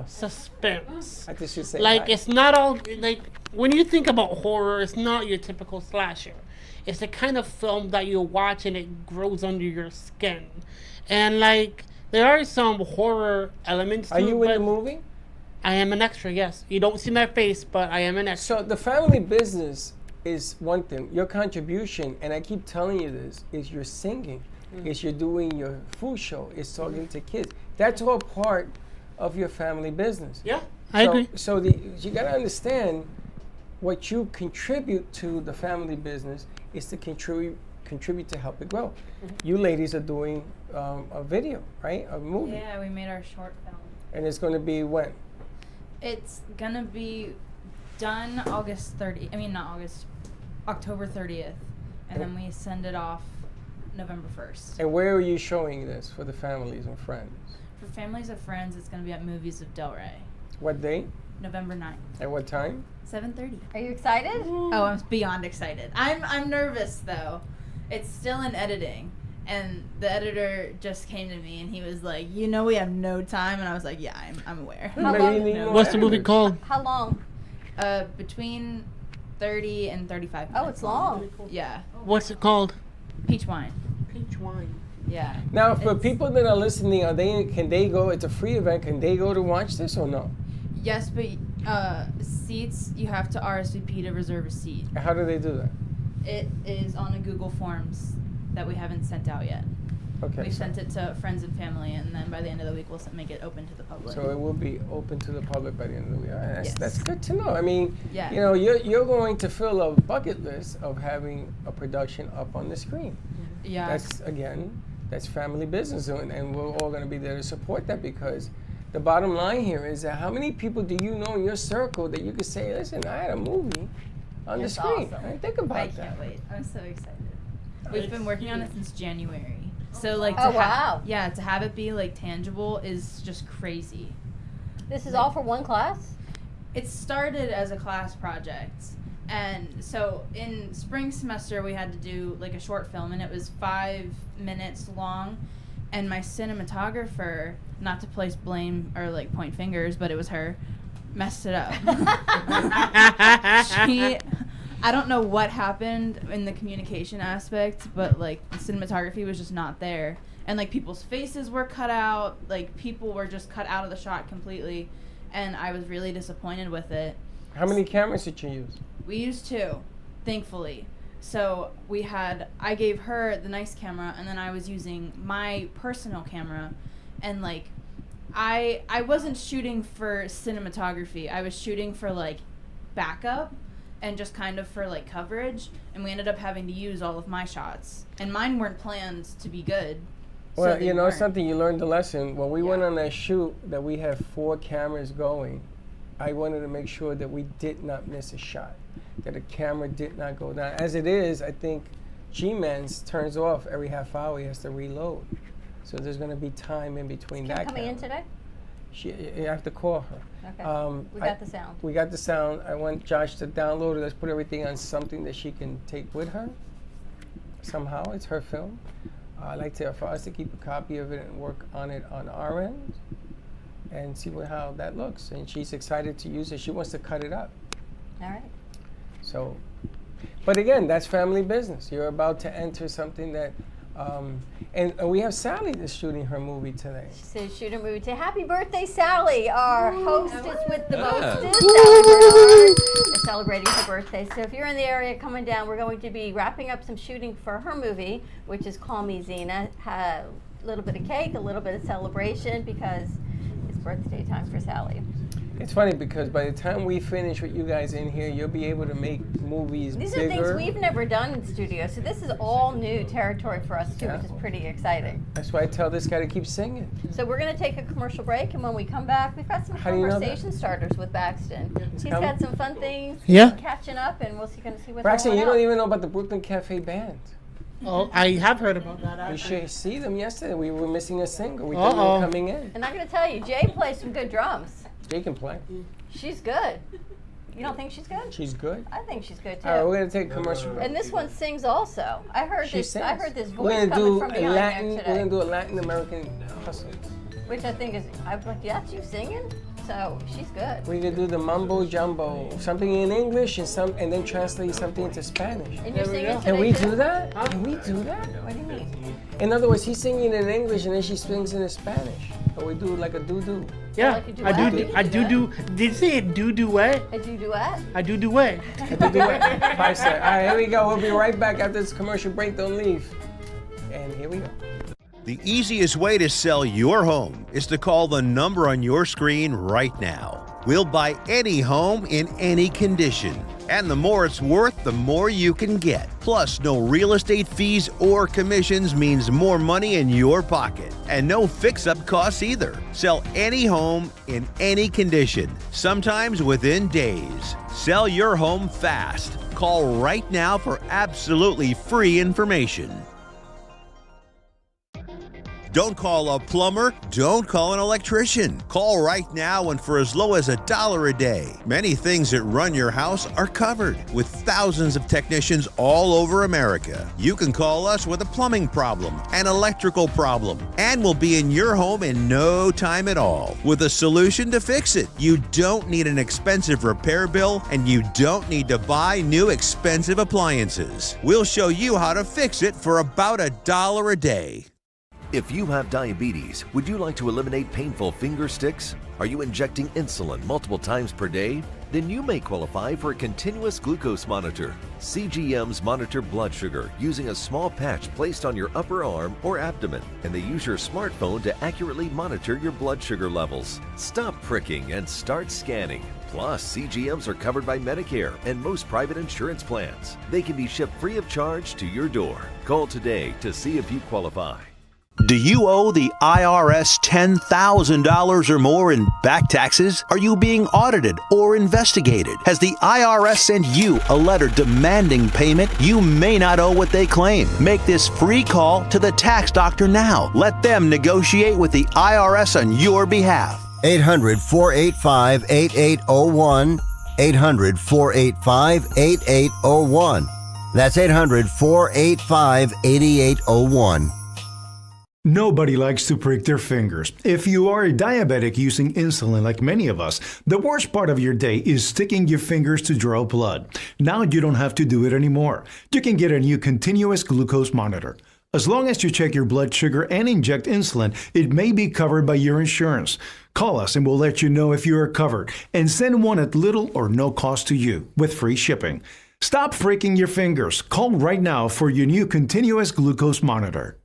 Speaker 3: suspense.
Speaker 2: I just should say
Speaker 3: like, it's not all... Like, when you think about horror, it's not your typical slasher. It's the kind of film that you watch and it grows under your skin. And, like, there are some horror elements to it.
Speaker 2: Are you in the movie?
Speaker 3: I am an extra, yes. You don't see my face, but I am an extra.
Speaker 2: So the family business is one thing. Your contribution, and I keep telling you this, is you're singing. Is you're doing your food show. It's talking to kids. That's all part of your family business.
Speaker 3: Yeah, I agree.
Speaker 2: So you got to understand what you contribute to the family business is to contribute to help it grow. You ladies are doing a video, right? A movie.
Speaker 4: Yeah, we made our short film.
Speaker 2: And it's going to be when?
Speaker 4: It's going to be done October 30th. And then we send it off November 1st.
Speaker 2: And where are you showing this for the families and friends?
Speaker 4: For families and friends, it's going to be at Movies of Delray.
Speaker 2: What day?
Speaker 4: November 9th.
Speaker 2: At what time?
Speaker 4: 7:30.
Speaker 1: Are you excited?
Speaker 4: Oh, I'm beyond excited. I'm nervous though. It's still in editing, and the editor just came to me and he was like, "You know, we have no time," and I was like, "Yeah, I'm aware."
Speaker 1: How long?
Speaker 3: What's the movie called?
Speaker 1: How long?
Speaker 4: Between 30 and 35 minutes.
Speaker 1: Oh, it's long.
Speaker 4: Yeah.
Speaker 3: What's it called?
Speaker 4: Peach Wine.
Speaker 3: Peach Wine.
Speaker 4: Yeah.
Speaker 2: Now, for people that are listening, can they go? It's a free event. Can they go to watch this or no?
Speaker 4: Yes, but seats, you have to RSVP to reserve a seat.
Speaker 2: How do they do that?
Speaker 4: It is on a Google Forms that we haven't sent out yet.
Speaker 2: Okay.
Speaker 4: We sent it to friends and family, and then by the end of the week, we'll make it open to the public.
Speaker 2: So it will be open to the public by the end of the week.
Speaker 4: Yes.
Speaker 2: That's good to know. I mean,
Speaker 4: Yeah.
Speaker 2: you know, you're going to fill a bucket list of having a production up on the screen.
Speaker 4: Yeah.
Speaker 2: That's family business, and we're all going to be there to support that, because the bottom line here is that how many people do you know in your circle that you could say, listen, I had a movie on the
Speaker 4: That's
Speaker 2: screen.
Speaker 4: awesome.
Speaker 2: Right? Think about
Speaker 4: I
Speaker 2: that.
Speaker 4: can't wait. I'm so excited. We've been working on it since January. So like,
Speaker 1: Oh, wow.
Speaker 4: Yeah, to have it be like tangible is just crazy.
Speaker 1: This is all for one class?
Speaker 4: It started as a class project. And so in spring semester, we had to do like a short film, and it was 5 minutes long. And my cinematographer, not to place blame or like point fingers, but it was her, messed it up. I don't know what happened in the communication aspect, but like the cinematography was just not there. And like people's faces were cut out, like people were just cut out of the shot completely. And I was really disappointed with it.
Speaker 2: How many cameras did you use?
Speaker 4: We used 2, thankfully. So I gave her the nice camera, and then I was using my personal camera. And like, I wasn't shooting for cinematography. I was shooting for like backup and just kind of for like coverage. And we ended up having to use all of my shots. And mine weren't planned to be good.
Speaker 2: Well,
Speaker 4: so
Speaker 2: you know
Speaker 4: weren't.
Speaker 2: something, you learned the lesson. When we went on that shoot that we had 4 cameras going, I wanted to make sure that we did not miss a shot, that a camera did not go down. As it is, I think G-Men's turns off every half hour. He has to reload. So there's going to be time in between that
Speaker 1: Coming in
Speaker 2: camera.
Speaker 1: today?
Speaker 2: You have to call her.
Speaker 1: Okay. We got the sound.
Speaker 2: We got the sound. I want Josh to download it. Let's put everything on something that she can take with her. Somehow, it's her film. I'd like for us to keep a copy of it and work on it on our end and see how that looks. And she's excited to use it. She wants to cut it up.
Speaker 1: All right.
Speaker 2: So, but again, that's family business. You're about to enter something that, and we have Sally that's shooting her movie today.
Speaker 1: She says shoot a movie today. Happy birthday, Sally, our hostess with the
Speaker 6: Yeah.
Speaker 1: mostest. Sally Bernard is celebrating her birthday. So if you're in the area coming down, we're going to be wrapping up some shooting for her movie, which is Call Me Zena. A little bit of cake, a little bit of celebration, because it's birthday time for Sally.
Speaker 2: It's funny because by the time we finish with you guys in here, you'll be able to make movies
Speaker 1: These
Speaker 2: bigger.
Speaker 1: are things we've never done in studio, so this is all new territory for us too, which is pretty exciting.
Speaker 2: That's why I tell this guy to keep singing.
Speaker 1: So we're going to take a commercial break, and when we come back, we've got some
Speaker 2: How do you know that?
Speaker 1: conversation starters with Baxton. He's
Speaker 2: coming?
Speaker 1: got some fun things catching up, and we'll see what's
Speaker 2: Braxton,
Speaker 1: going
Speaker 2: you
Speaker 1: on.
Speaker 2: don't even know about the Brooklyn Cafe Band.
Speaker 3: Oh, I have heard about that.
Speaker 2: You
Speaker 3: Actually.
Speaker 2: should see them yesterday. We were missing a singer. We thought they were coming in.
Speaker 1: And I'm going to tell you, Jay plays some good drums.
Speaker 2: Jay can play.
Speaker 1: She's good. You don't think she's good?
Speaker 2: She's good.
Speaker 1: I think she's good too.
Speaker 2: All right, we're gonna take a commercial break.
Speaker 1: And this one sings also. I heard
Speaker 2: She
Speaker 1: this.
Speaker 2: sings.
Speaker 1: I heard this
Speaker 2: We're
Speaker 1: voice
Speaker 2: gonna
Speaker 1: coming
Speaker 2: do
Speaker 1: from
Speaker 2: a
Speaker 1: behind
Speaker 2: Latin.
Speaker 1: there
Speaker 2: We're
Speaker 1: today,
Speaker 2: gonna do a Latin American hustle.
Speaker 1: which I think is. I was like, that's you singing. So she's good.
Speaker 2: We're gonna do the mumbo jumbo, something in English and then translate something into Spanish.
Speaker 1: And you're singing
Speaker 2: Can we
Speaker 1: today,
Speaker 2: do
Speaker 1: too?
Speaker 2: that? Can we do that?
Speaker 1: What do you mean?
Speaker 2: In other words, he's singing in English and then she sings in Spanish. Or we do like a doo-doo.
Speaker 3: Yeah,
Speaker 1: Like a duet?
Speaker 3: I do.
Speaker 1: We can
Speaker 3: I
Speaker 1: do
Speaker 3: do. Did you say a duet?
Speaker 1: A duet?
Speaker 3: I do duet.
Speaker 2: A doo-doo. 5 seconds. All right, here we go. We'll be right back after this commercial break. Don't leave. And here we go.
Speaker 10: The easiest way to sell your home is to call the number on your screen right now. We'll buy any home in any condition. And the more it's worth, the more you can get. Plus, no real estate fees or commissions means more money in your pocket. And no fix-up costs either. Sell any home in any condition, sometimes within days. Sell your home fast. Call right now for absolutely free information. Don't call a plumber, don't call an electrician. Call right now and for as low as $1 a day. Many things that run your house are covered with thousands of technicians all over America. You can call us with a plumbing problem, an electrical problem, and we'll be in your home in no time at all with a solution to fix it. You don't need an expensive repair bill and you don't need to buy new expensive appliances. We'll show you how to fix it for about $1 a day.
Speaker 7: If you have diabetes, would you like to eliminate painful finger sticks? Are you injecting insulin multiple times per day? Then you may qualify for a continuous glucose monitor. CGMs monitor blood sugar using a small patch placed on your upper arm or abdomen, and they use your smartphone to accurately monitor your blood sugar levels. Stop pricking and start scanning. Plus, CGMs are covered by Medicare and most private insurance plans. They can be shipped free of charge to your door. Call today to see if you qualify.
Speaker 10: Do you owe the IRS $10,000 or more in back taxes? Are you being audited or investigated? Has the IRS sent you a letter demanding payment? You may not owe what they claim. Make this free call to the tax doctor now. Let them negotiate with the IRS on your behalf.
Speaker 11: 800-485-8801. 800-485-8801. That's 800-485-8801.
Speaker 17: Nobody likes to prick their fingers. If you are a diabetic using insulin like many of us, the worst part of your day is sticking your fingers to draw blood. Now you don't have to do it anymore. You can get a new continuous glucose monitor. As long as you check your blood sugar and inject insulin, it may be covered by your insurance. Call us and we'll let you know if you are covered, and send one at little or no cost to you with free shipping. Stop freaking your fingers. Call right now for your new continuous glucose monitor.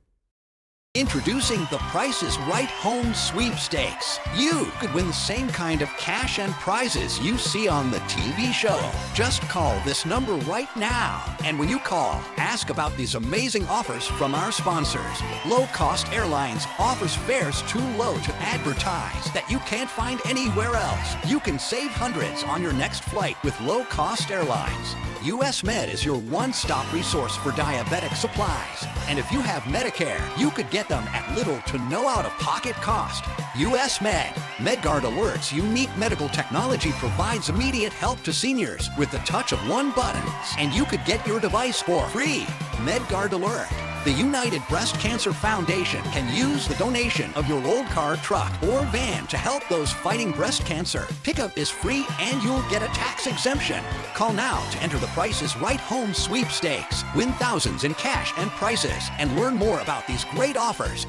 Speaker 18: Introducing the Price is Right Home Sweepstakes. You could win the same kind of cash and prizes you see on the TV show. Just call this number right now. And when you call, ask about these amazing offers from our sponsors. Low Cost Airlines offers fares too low to advertise that you can't find anywhere else. You can save hundreds on your next flight with Low Cost Airlines. US Med is your one-stop resource for diabetic supplies. And if you have Medicare, you could get them at little to no out-of-pocket cost. US Med. MedGuard Alert's unique medical technology provides immediate help to seniors with the touch of one button. And you could get your device for free. MedGuard Alert. The United Breast Cancer Foundation can use the donation of your old car, truck, or van to help those fighting breast cancer. Pickup is free and you'll get a tax exemption. Call now to enter the Price is Right Home Sweepstakes. Win thousands in cash and prizes and learn more about these great offers.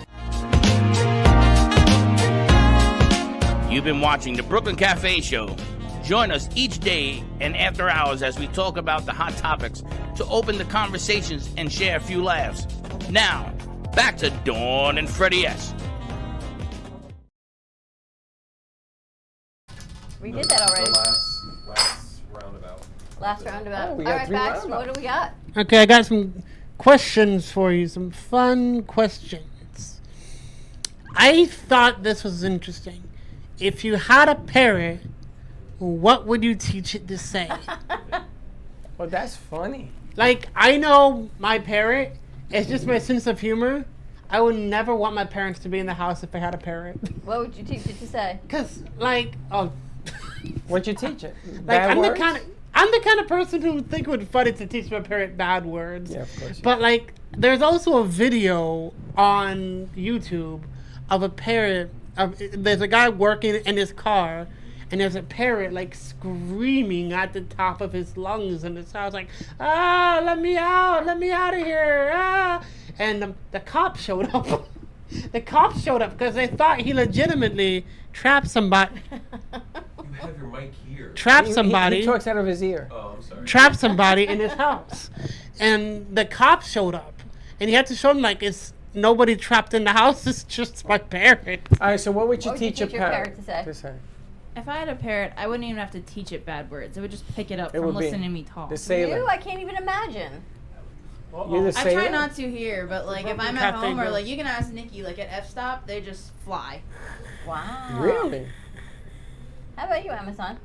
Speaker 15: You've been watching the Brooklyn Cafe Show. Join us each day and after hours as we talk about the hot topics to open the conversations and share a few laughs. Now, back to Dawn and Freddie S.
Speaker 1: We did that already.
Speaker 6: Last roundabout.
Speaker 1: Last roundabout.
Speaker 2: Oh, we
Speaker 1: All
Speaker 2: got
Speaker 1: right,
Speaker 2: three
Speaker 1: Pax, what do we got?
Speaker 3: Okay, I got some questions for you, some fun questions. I thought this was interesting. If you had a parrot, what would you teach it to say?
Speaker 2: Well, that's funny.
Speaker 3: Like, I know my parrot, it's just my sense of humor. I would never want my parents to be in the house if I had a parrot.
Speaker 1: What would you teach it to say?
Speaker 3: Because, like, oh.
Speaker 2: What'd you teach it?
Speaker 3: Like,
Speaker 2: Bad words?
Speaker 3: I'm the kind of person who would think it would be funny to teach my parrot bad words.
Speaker 2: Yeah, of course.
Speaker 3: But, like, there's also a video on YouTube of a parrot. There's a guy working in his car, and there's a parrot, like, screaming at the top of his lungs in his house, like, ah, let me out of here, ah. And the cops showed up. The cops showed up because they thought he legitimately trapped somebody.
Speaker 6: You have your mic here.
Speaker 3: Trapped somebody.
Speaker 2: He talks out of his ear.
Speaker 6: Oh, I'm sorry.
Speaker 3: Trapped somebody in his house. And the cops showed up. And he had to show them, like, it's nobody trapped in the house, it's just my parrot.
Speaker 2: All right, so what would you teach
Speaker 1: your
Speaker 2: a parrot
Speaker 1: to say?
Speaker 4: If I had a parrot, I wouldn't even have to teach it bad words. It would just pick it up from
Speaker 2: would be
Speaker 4: listening to me talk.
Speaker 2: the sailor.
Speaker 1: You? I can't even imagine.
Speaker 2: You're the
Speaker 4: I
Speaker 2: sailor?
Speaker 4: try not to here, but like if I'm at
Speaker 3: Cafe
Speaker 4: home or
Speaker 3: girls.
Speaker 4: like you can ask Nikki, like at F-stop, they just fly.
Speaker 1: Wow.
Speaker 2: Really?
Speaker 1: How about you, Amazon?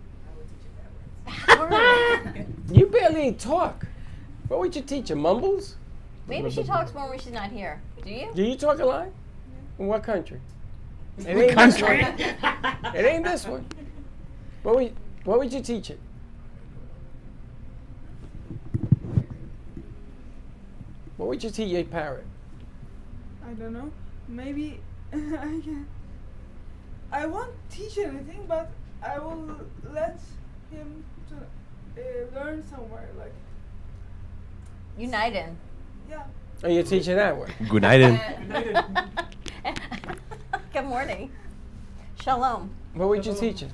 Speaker 2: You barely talk. What would you teach her? Mumbles?
Speaker 1: Maybe she talks more when she's not here. Do you?
Speaker 2: Do you talk a lot? In what country? It
Speaker 3: What
Speaker 2: ain't
Speaker 3: country?
Speaker 2: this one. It ain't this one. What would you teach it? What would you teach a parrot?
Speaker 5: I don't know. Maybe I can. I won't teach anything, but I will let him to learn somewhere. Like
Speaker 1: United.
Speaker 5: yeah.
Speaker 2: Oh, you teach it that way?
Speaker 6: Good night.
Speaker 1: Good morning. Shalom.
Speaker 2: What would you teach it?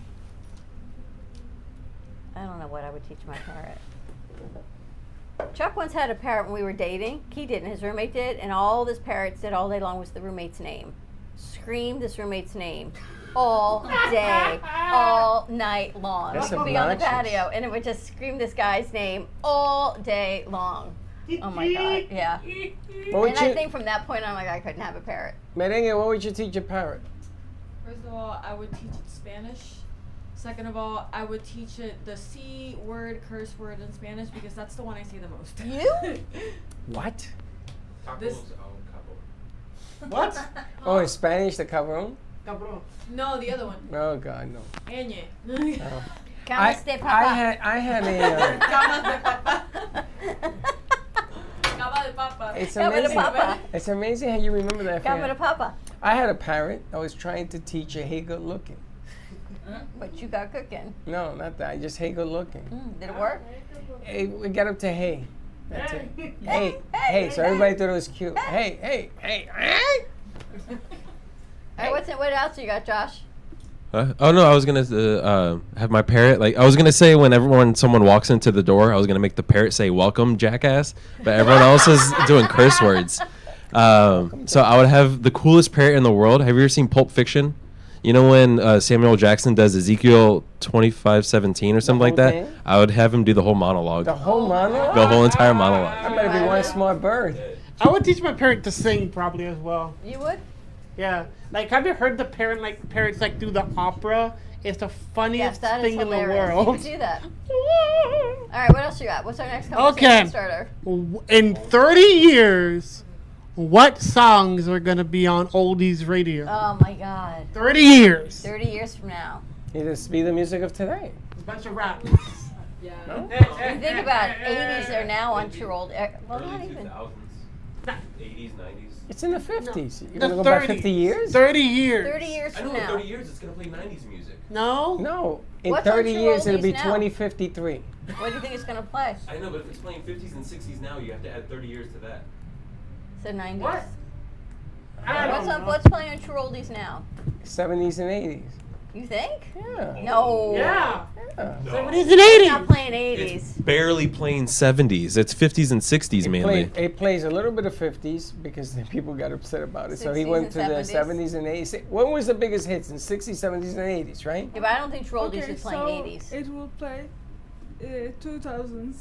Speaker 1: I don't know what I would teach my parrot. Chuck once had a parrot when we were dating. He didn't. His roommate did. And all this parrot did all day long was the roommate's name. Screamed this roommate's name all day, all night long.
Speaker 2: That's
Speaker 1: We could be on the
Speaker 2: obnoxious.
Speaker 1: patio and it would just scream this guy's name all day long. Oh my God, yeah.
Speaker 2: What would
Speaker 1: And I
Speaker 2: you,
Speaker 1: think from that point on, like, I couldn't have a parrot.
Speaker 2: Merengue, what would you teach your parrot?
Speaker 16: First of all, I would teach it Spanish. Second of all, I would teach it the C word, curse word in Spanish because that's the one I say the most.
Speaker 1: You?
Speaker 2: What?
Speaker 16: This.
Speaker 3: What?
Speaker 2: Oh, in Spanish, the cabron?
Speaker 3: Cabron.
Speaker 16: No, the other one.
Speaker 2: Oh, God, no.
Speaker 16: Eñe.
Speaker 2: Oh.
Speaker 1: Camas de
Speaker 2: I
Speaker 1: papa.
Speaker 2: had a.
Speaker 16: Camas de papa. Cama de papa.
Speaker 2: It's
Speaker 1: Cama de
Speaker 2: amazing.
Speaker 1: papa.
Speaker 2: It's amazing how you remember that.
Speaker 1: Cama de papa.
Speaker 2: I had a parrot. I was trying to teach her, hey, good looking.
Speaker 1: What you got cooking?
Speaker 2: No, not that. Just hey, good looking.
Speaker 1: Did it work?
Speaker 2: Hey, we got up to hey. That's it. Hey, hey. So everybody thought it was cute. Hey, hey, hey, hey.
Speaker 1: All right, what else you got, Josh?
Speaker 6: Oh no, I was gonna have my parrot like I was gonna say when someone walks into the door, I was gonna make the parrot say "Welcome, jackass," but everyone else is doing curse words. So I would have the coolest parrot in the world. Have you ever seen Pulp Fiction? You know when Samuel Jackson does Ezekiel 25:17 or something like that?
Speaker 2: thing?
Speaker 6: I would have him do the whole monologue.
Speaker 2: The whole monologue?
Speaker 6: The whole entire monologue.
Speaker 2: I better be one smart bird.
Speaker 3: I would teach my parrot to sing probably as well.
Speaker 1: You would?
Speaker 3: Yeah. Like, have you heard the parrots like do the opera? It's the
Speaker 1: Yes,
Speaker 3: funniest
Speaker 1: that is
Speaker 3: thing in the
Speaker 1: hilarious. You
Speaker 3: world.
Speaker 1: could do that. All right, what else you got? What's our next conversation
Speaker 3: Okay.
Speaker 1: starter?
Speaker 3: In 30 years, what songs are going to be on oldies radio?
Speaker 1: Oh my God.
Speaker 3: 30 years.
Speaker 1: 30 years from now.
Speaker 2: It just be the music of today.
Speaker 3: A bunch of rap.
Speaker 16: Yeah.
Speaker 2: No?
Speaker 1: You think about 80s are now on true old. Well, not even.
Speaker 6: 80s, 90s.
Speaker 2: It's in the 50s. You're
Speaker 3: The
Speaker 2: going to go back
Speaker 3: 30s.
Speaker 2: 50 years?
Speaker 3: 30 years.
Speaker 1: 30 years from now.
Speaker 6: years it's gonna play 90s music.
Speaker 3: No?
Speaker 2: No. In
Speaker 1: What's on
Speaker 2: 30
Speaker 1: true
Speaker 2: years, it'll
Speaker 1: oldies
Speaker 2: be
Speaker 1: now?
Speaker 2: 2053.
Speaker 1: What do you think it's going to play?
Speaker 6: I know, but if it's playing 50s and 60s now, you have to add 30 years to that.
Speaker 1: So 90s.
Speaker 3: What? I don't know.
Speaker 1: What's playing on true oldies now?
Speaker 2: 70s and 80s.
Speaker 1: You think?
Speaker 2: Yeah.
Speaker 1: No.
Speaker 3: Yeah.
Speaker 2: Yeah.
Speaker 3: 70s and 80s.
Speaker 1: Not playing 80s.
Speaker 6: Barely playing 70s. It's 50s and 60s mainly.
Speaker 2: It plays a little bit of 50s because the people got upset about it. So he
Speaker 1: 60s
Speaker 2: went
Speaker 1: and
Speaker 2: to the
Speaker 1: 70s.
Speaker 2: 70s and 80s. When was the biggest hits? In 60s, 70s, and 80s, right?
Speaker 1: Yeah, but I don't think true oldies
Speaker 5: Okay,
Speaker 1: is playing
Speaker 5: so
Speaker 1: 80s.
Speaker 5: it will play 2000s.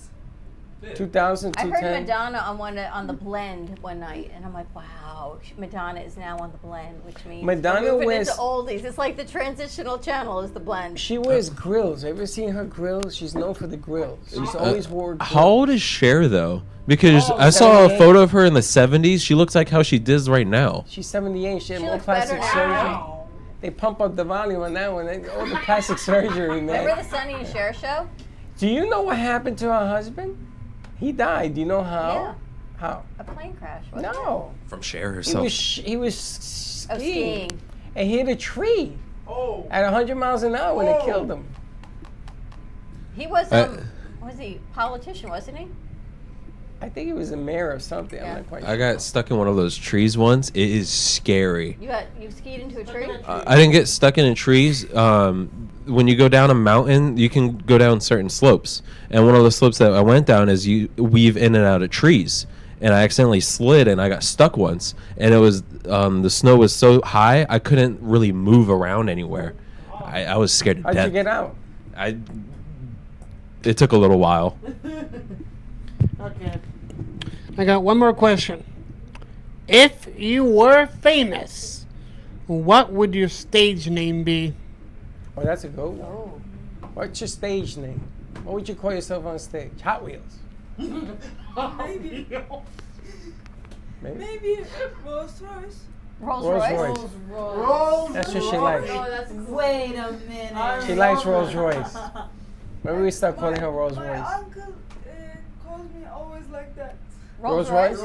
Speaker 2: 2000,
Speaker 1: I heard
Speaker 2: 2010.
Speaker 1: Madonna on the blend one night, and I'm like, wow, Madonna is now on the blend, which means
Speaker 2: Madonna
Speaker 1: we're moving
Speaker 2: wears-
Speaker 1: into oldies. It's like the transitional channel is the blend.
Speaker 2: She wears grills. Ever seen her grills? She's known for the grills. She's always wore grills.
Speaker 6: How old is Cher though? Because
Speaker 2: Oh,
Speaker 6: I saw a
Speaker 2: 78.
Speaker 6: photo of her in the 70s. She looks like how she does right now.
Speaker 2: She's 78. She had
Speaker 1: She
Speaker 2: more
Speaker 1: looks better
Speaker 2: plastic surgery.
Speaker 1: now.
Speaker 2: They pump up the volume on that one. All the plastic surgery, man.
Speaker 1: Remember the Sonny and Cher show?
Speaker 2: Do you know what happened to her husband? He died. Do you know how?
Speaker 1: Yeah.
Speaker 2: How?
Speaker 1: A plane crash, wasn't
Speaker 2: No.
Speaker 6: From Cher
Speaker 2: He
Speaker 6: herself.
Speaker 2: was skiing,
Speaker 1: skiing.
Speaker 2: and hit a tree at 100 miles an hour when it killed him.
Speaker 1: it? He was he politician, wasn't he?
Speaker 2: I think he was a mayor of something. I'm not quite sure.
Speaker 6: I got stuck in one of those trees once. It is scary.
Speaker 1: You skied into a tree?
Speaker 6: I didn't get stuck in trees. When you go down a mountain, you can go down certain slopes, and one of the slopes that I went down is you weave in and out of trees. And I accidentally slid, and I got stuck once. And it was the snow was so high, I couldn't really move around anywhere. I was scared to
Speaker 2: How'd
Speaker 6: death.
Speaker 2: you get out?
Speaker 6: It took a little while.
Speaker 3: Okay. I got one more question. If you were famous, what would your stage name be?
Speaker 2: Oh, that's a good one. What's your stage name? What would you call yourself on stage? Hot Wheels.
Speaker 5: Maybe.
Speaker 2: Maybe.
Speaker 5: Maybe Rolls Royce.
Speaker 1: Rolls
Speaker 2: Royce.
Speaker 1: Royce.
Speaker 2: That's what she likes.
Speaker 16: No, that's
Speaker 4: Wait a minute.
Speaker 2: She likes Rolls Royce. Maybe we start calling her Rolls
Speaker 5: My
Speaker 2: Royce.
Speaker 5: uncle calls me always like that.
Speaker 2: Rolls Royce?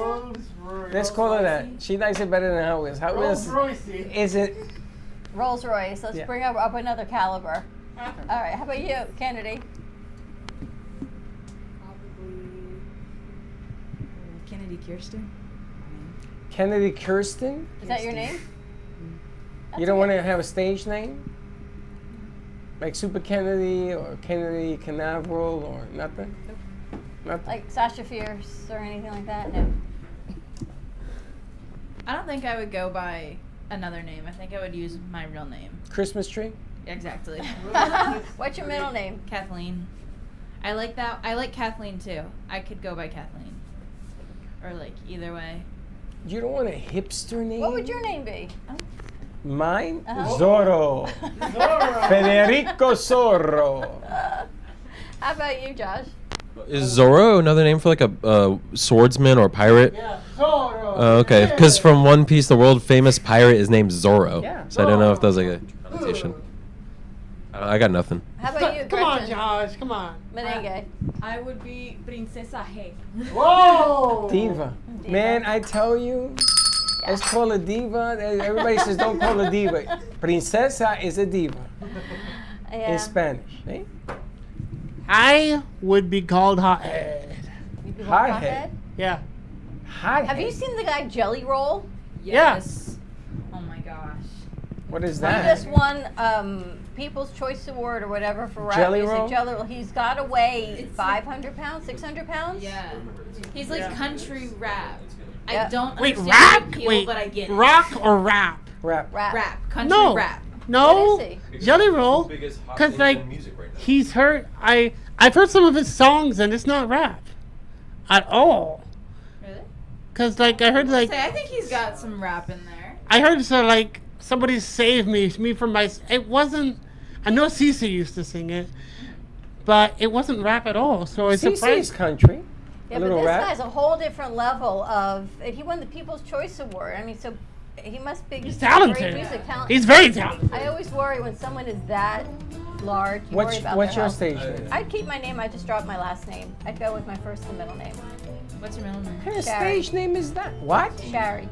Speaker 2: Let's call her that. She likes it better than Hot Wheels. Hot Wheels isn't.
Speaker 1: Rolls Royce. Let's
Speaker 2: Yeah.
Speaker 1: bring up another caliber. All right, how about you, Kennedy?
Speaker 4: Kennedy Kirsten.
Speaker 2: Kennedy Kirsten?
Speaker 1: Is that your name?
Speaker 2: You don't want to have a stage name? Like Super Kennedy or Kennedy Canaveral or nothing? Nothing?
Speaker 1: Like Sasha Fierce or anything like that? No.
Speaker 4: I don't think I would go by another name. I think I would use my real name.
Speaker 2: Christmas tree?
Speaker 4: Exactly.
Speaker 1: What's your middle name?
Speaker 4: Kathleen. I like that. I like Kathleen too. I could go by Kathleen. Or like either way.
Speaker 2: You don't want a hipster name?
Speaker 1: What would your name be?
Speaker 2: Mine?
Speaker 1: Uh-huh.
Speaker 2: Zorro. Federico Zorro.
Speaker 1: How about you, Josh?
Speaker 6: Is Zorro another name for like a swordsman or pirate?
Speaker 3: Yeah, Zorro.
Speaker 6: Okay, because from One Piece, the world famous pirate is named Zorro.
Speaker 2: Yeah.
Speaker 6: So I don't know if that was like a connotation. I got nothing.
Speaker 1: How about you,
Speaker 3: Come on,
Speaker 1: Gretchen?
Speaker 3: Josh. Come on.
Speaker 1: Merengue.
Speaker 16: I would be Princesa Hey.
Speaker 3: Whoa.
Speaker 2: Diva. Man, I tell you, let's call a diva. Everybody says don't call a diva. Princesa is a diva
Speaker 1: Yeah.
Speaker 2: in Spanish. Eh?
Speaker 3: I would be called Hothead.
Speaker 1: You'd be
Speaker 2: Hothead.
Speaker 1: hothead?
Speaker 3: Yeah.
Speaker 2: Hothead.
Speaker 1: Have you seen the guy Jelly Roll?
Speaker 4: Yes. Oh my gosh.
Speaker 2: What is
Speaker 1: He
Speaker 2: that?
Speaker 1: just won People's Choice Award or whatever for rap
Speaker 2: Jelly
Speaker 1: music.
Speaker 2: Roll?
Speaker 1: Jelly Roll. He's got to weigh 500 pounds, 600 pounds.
Speaker 4: Yeah. He's like country rap.
Speaker 1: Yeah.
Speaker 4: I don't
Speaker 3: Wait,
Speaker 4: understand
Speaker 3: rap?
Speaker 4: the appeal,
Speaker 3: Wait,
Speaker 4: but I get it.
Speaker 3: rock or rap?
Speaker 2: Rap.
Speaker 4: Rap. Country
Speaker 3: No.
Speaker 4: rap.
Speaker 3: No.
Speaker 1: What is he?
Speaker 3: Jelly Roll. Because, like, he's heard. I've heard some of his songs, and it's not rap at all.
Speaker 4: Really?
Speaker 3: Because, like, I heard, like,
Speaker 4: Say, I think he's got some rap in there.
Speaker 3: I heard, so, like, somebody save me from my. It wasn't. I know Cece used to sing it, but it wasn't rap at all. So it's
Speaker 2: CC's
Speaker 3: surprised.
Speaker 2: country.
Speaker 1: Yeah,
Speaker 2: A
Speaker 1: but
Speaker 2: little
Speaker 1: this
Speaker 2: rap.
Speaker 1: guy's a whole different level of. And he won the People's Choice Award. I mean, so he must be
Speaker 3: He's
Speaker 1: great
Speaker 3: talented.
Speaker 1: music talent.
Speaker 3: He's very talented.
Speaker 1: I always worry when someone is that large. You worry about
Speaker 2: What's
Speaker 1: their
Speaker 2: your
Speaker 1: health.
Speaker 2: stage name?
Speaker 1: I'd keep my name. I just dropped my last name. I'd go with my first and middle name.
Speaker 4: What's your middle name?
Speaker 2: What kind of
Speaker 1: Shari.
Speaker 2: stage name is that? What?
Speaker 1: Shari.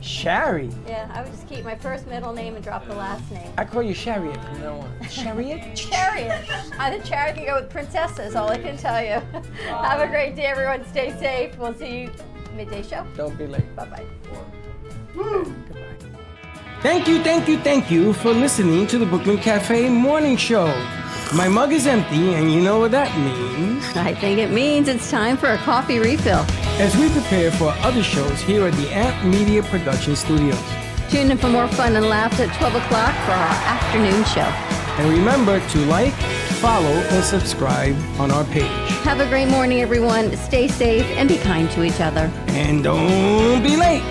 Speaker 2: Shari.
Speaker 1: Yeah, I would just keep my first middle name and drop the last name.
Speaker 2: I call you Chariot from now on. Chariot?
Speaker 1: Chariot. I think Chariot can go with princessa is all I can tell you. Have a great day, everyone. Stay safe. We'll see you midday show.
Speaker 2: Don't be late.
Speaker 1: Bye-bye.
Speaker 2: Goodbye. Thank you for listening to the Brooklyn Cafe Morning Show. My mug is empty, and you know what that means.
Speaker 1: I think it means it's time for a coffee refill.
Speaker 2: As we prepare for other shows here at the Amp Media Production Studios.
Speaker 1: Tune in for more fun and laughs at 12 o'clock for our afternoon show.
Speaker 2: And remember to like, follow, and subscribe on our page.
Speaker 1: Have a great morning, everyone. Stay safe and be kind to each other.
Speaker 2: And don't be late.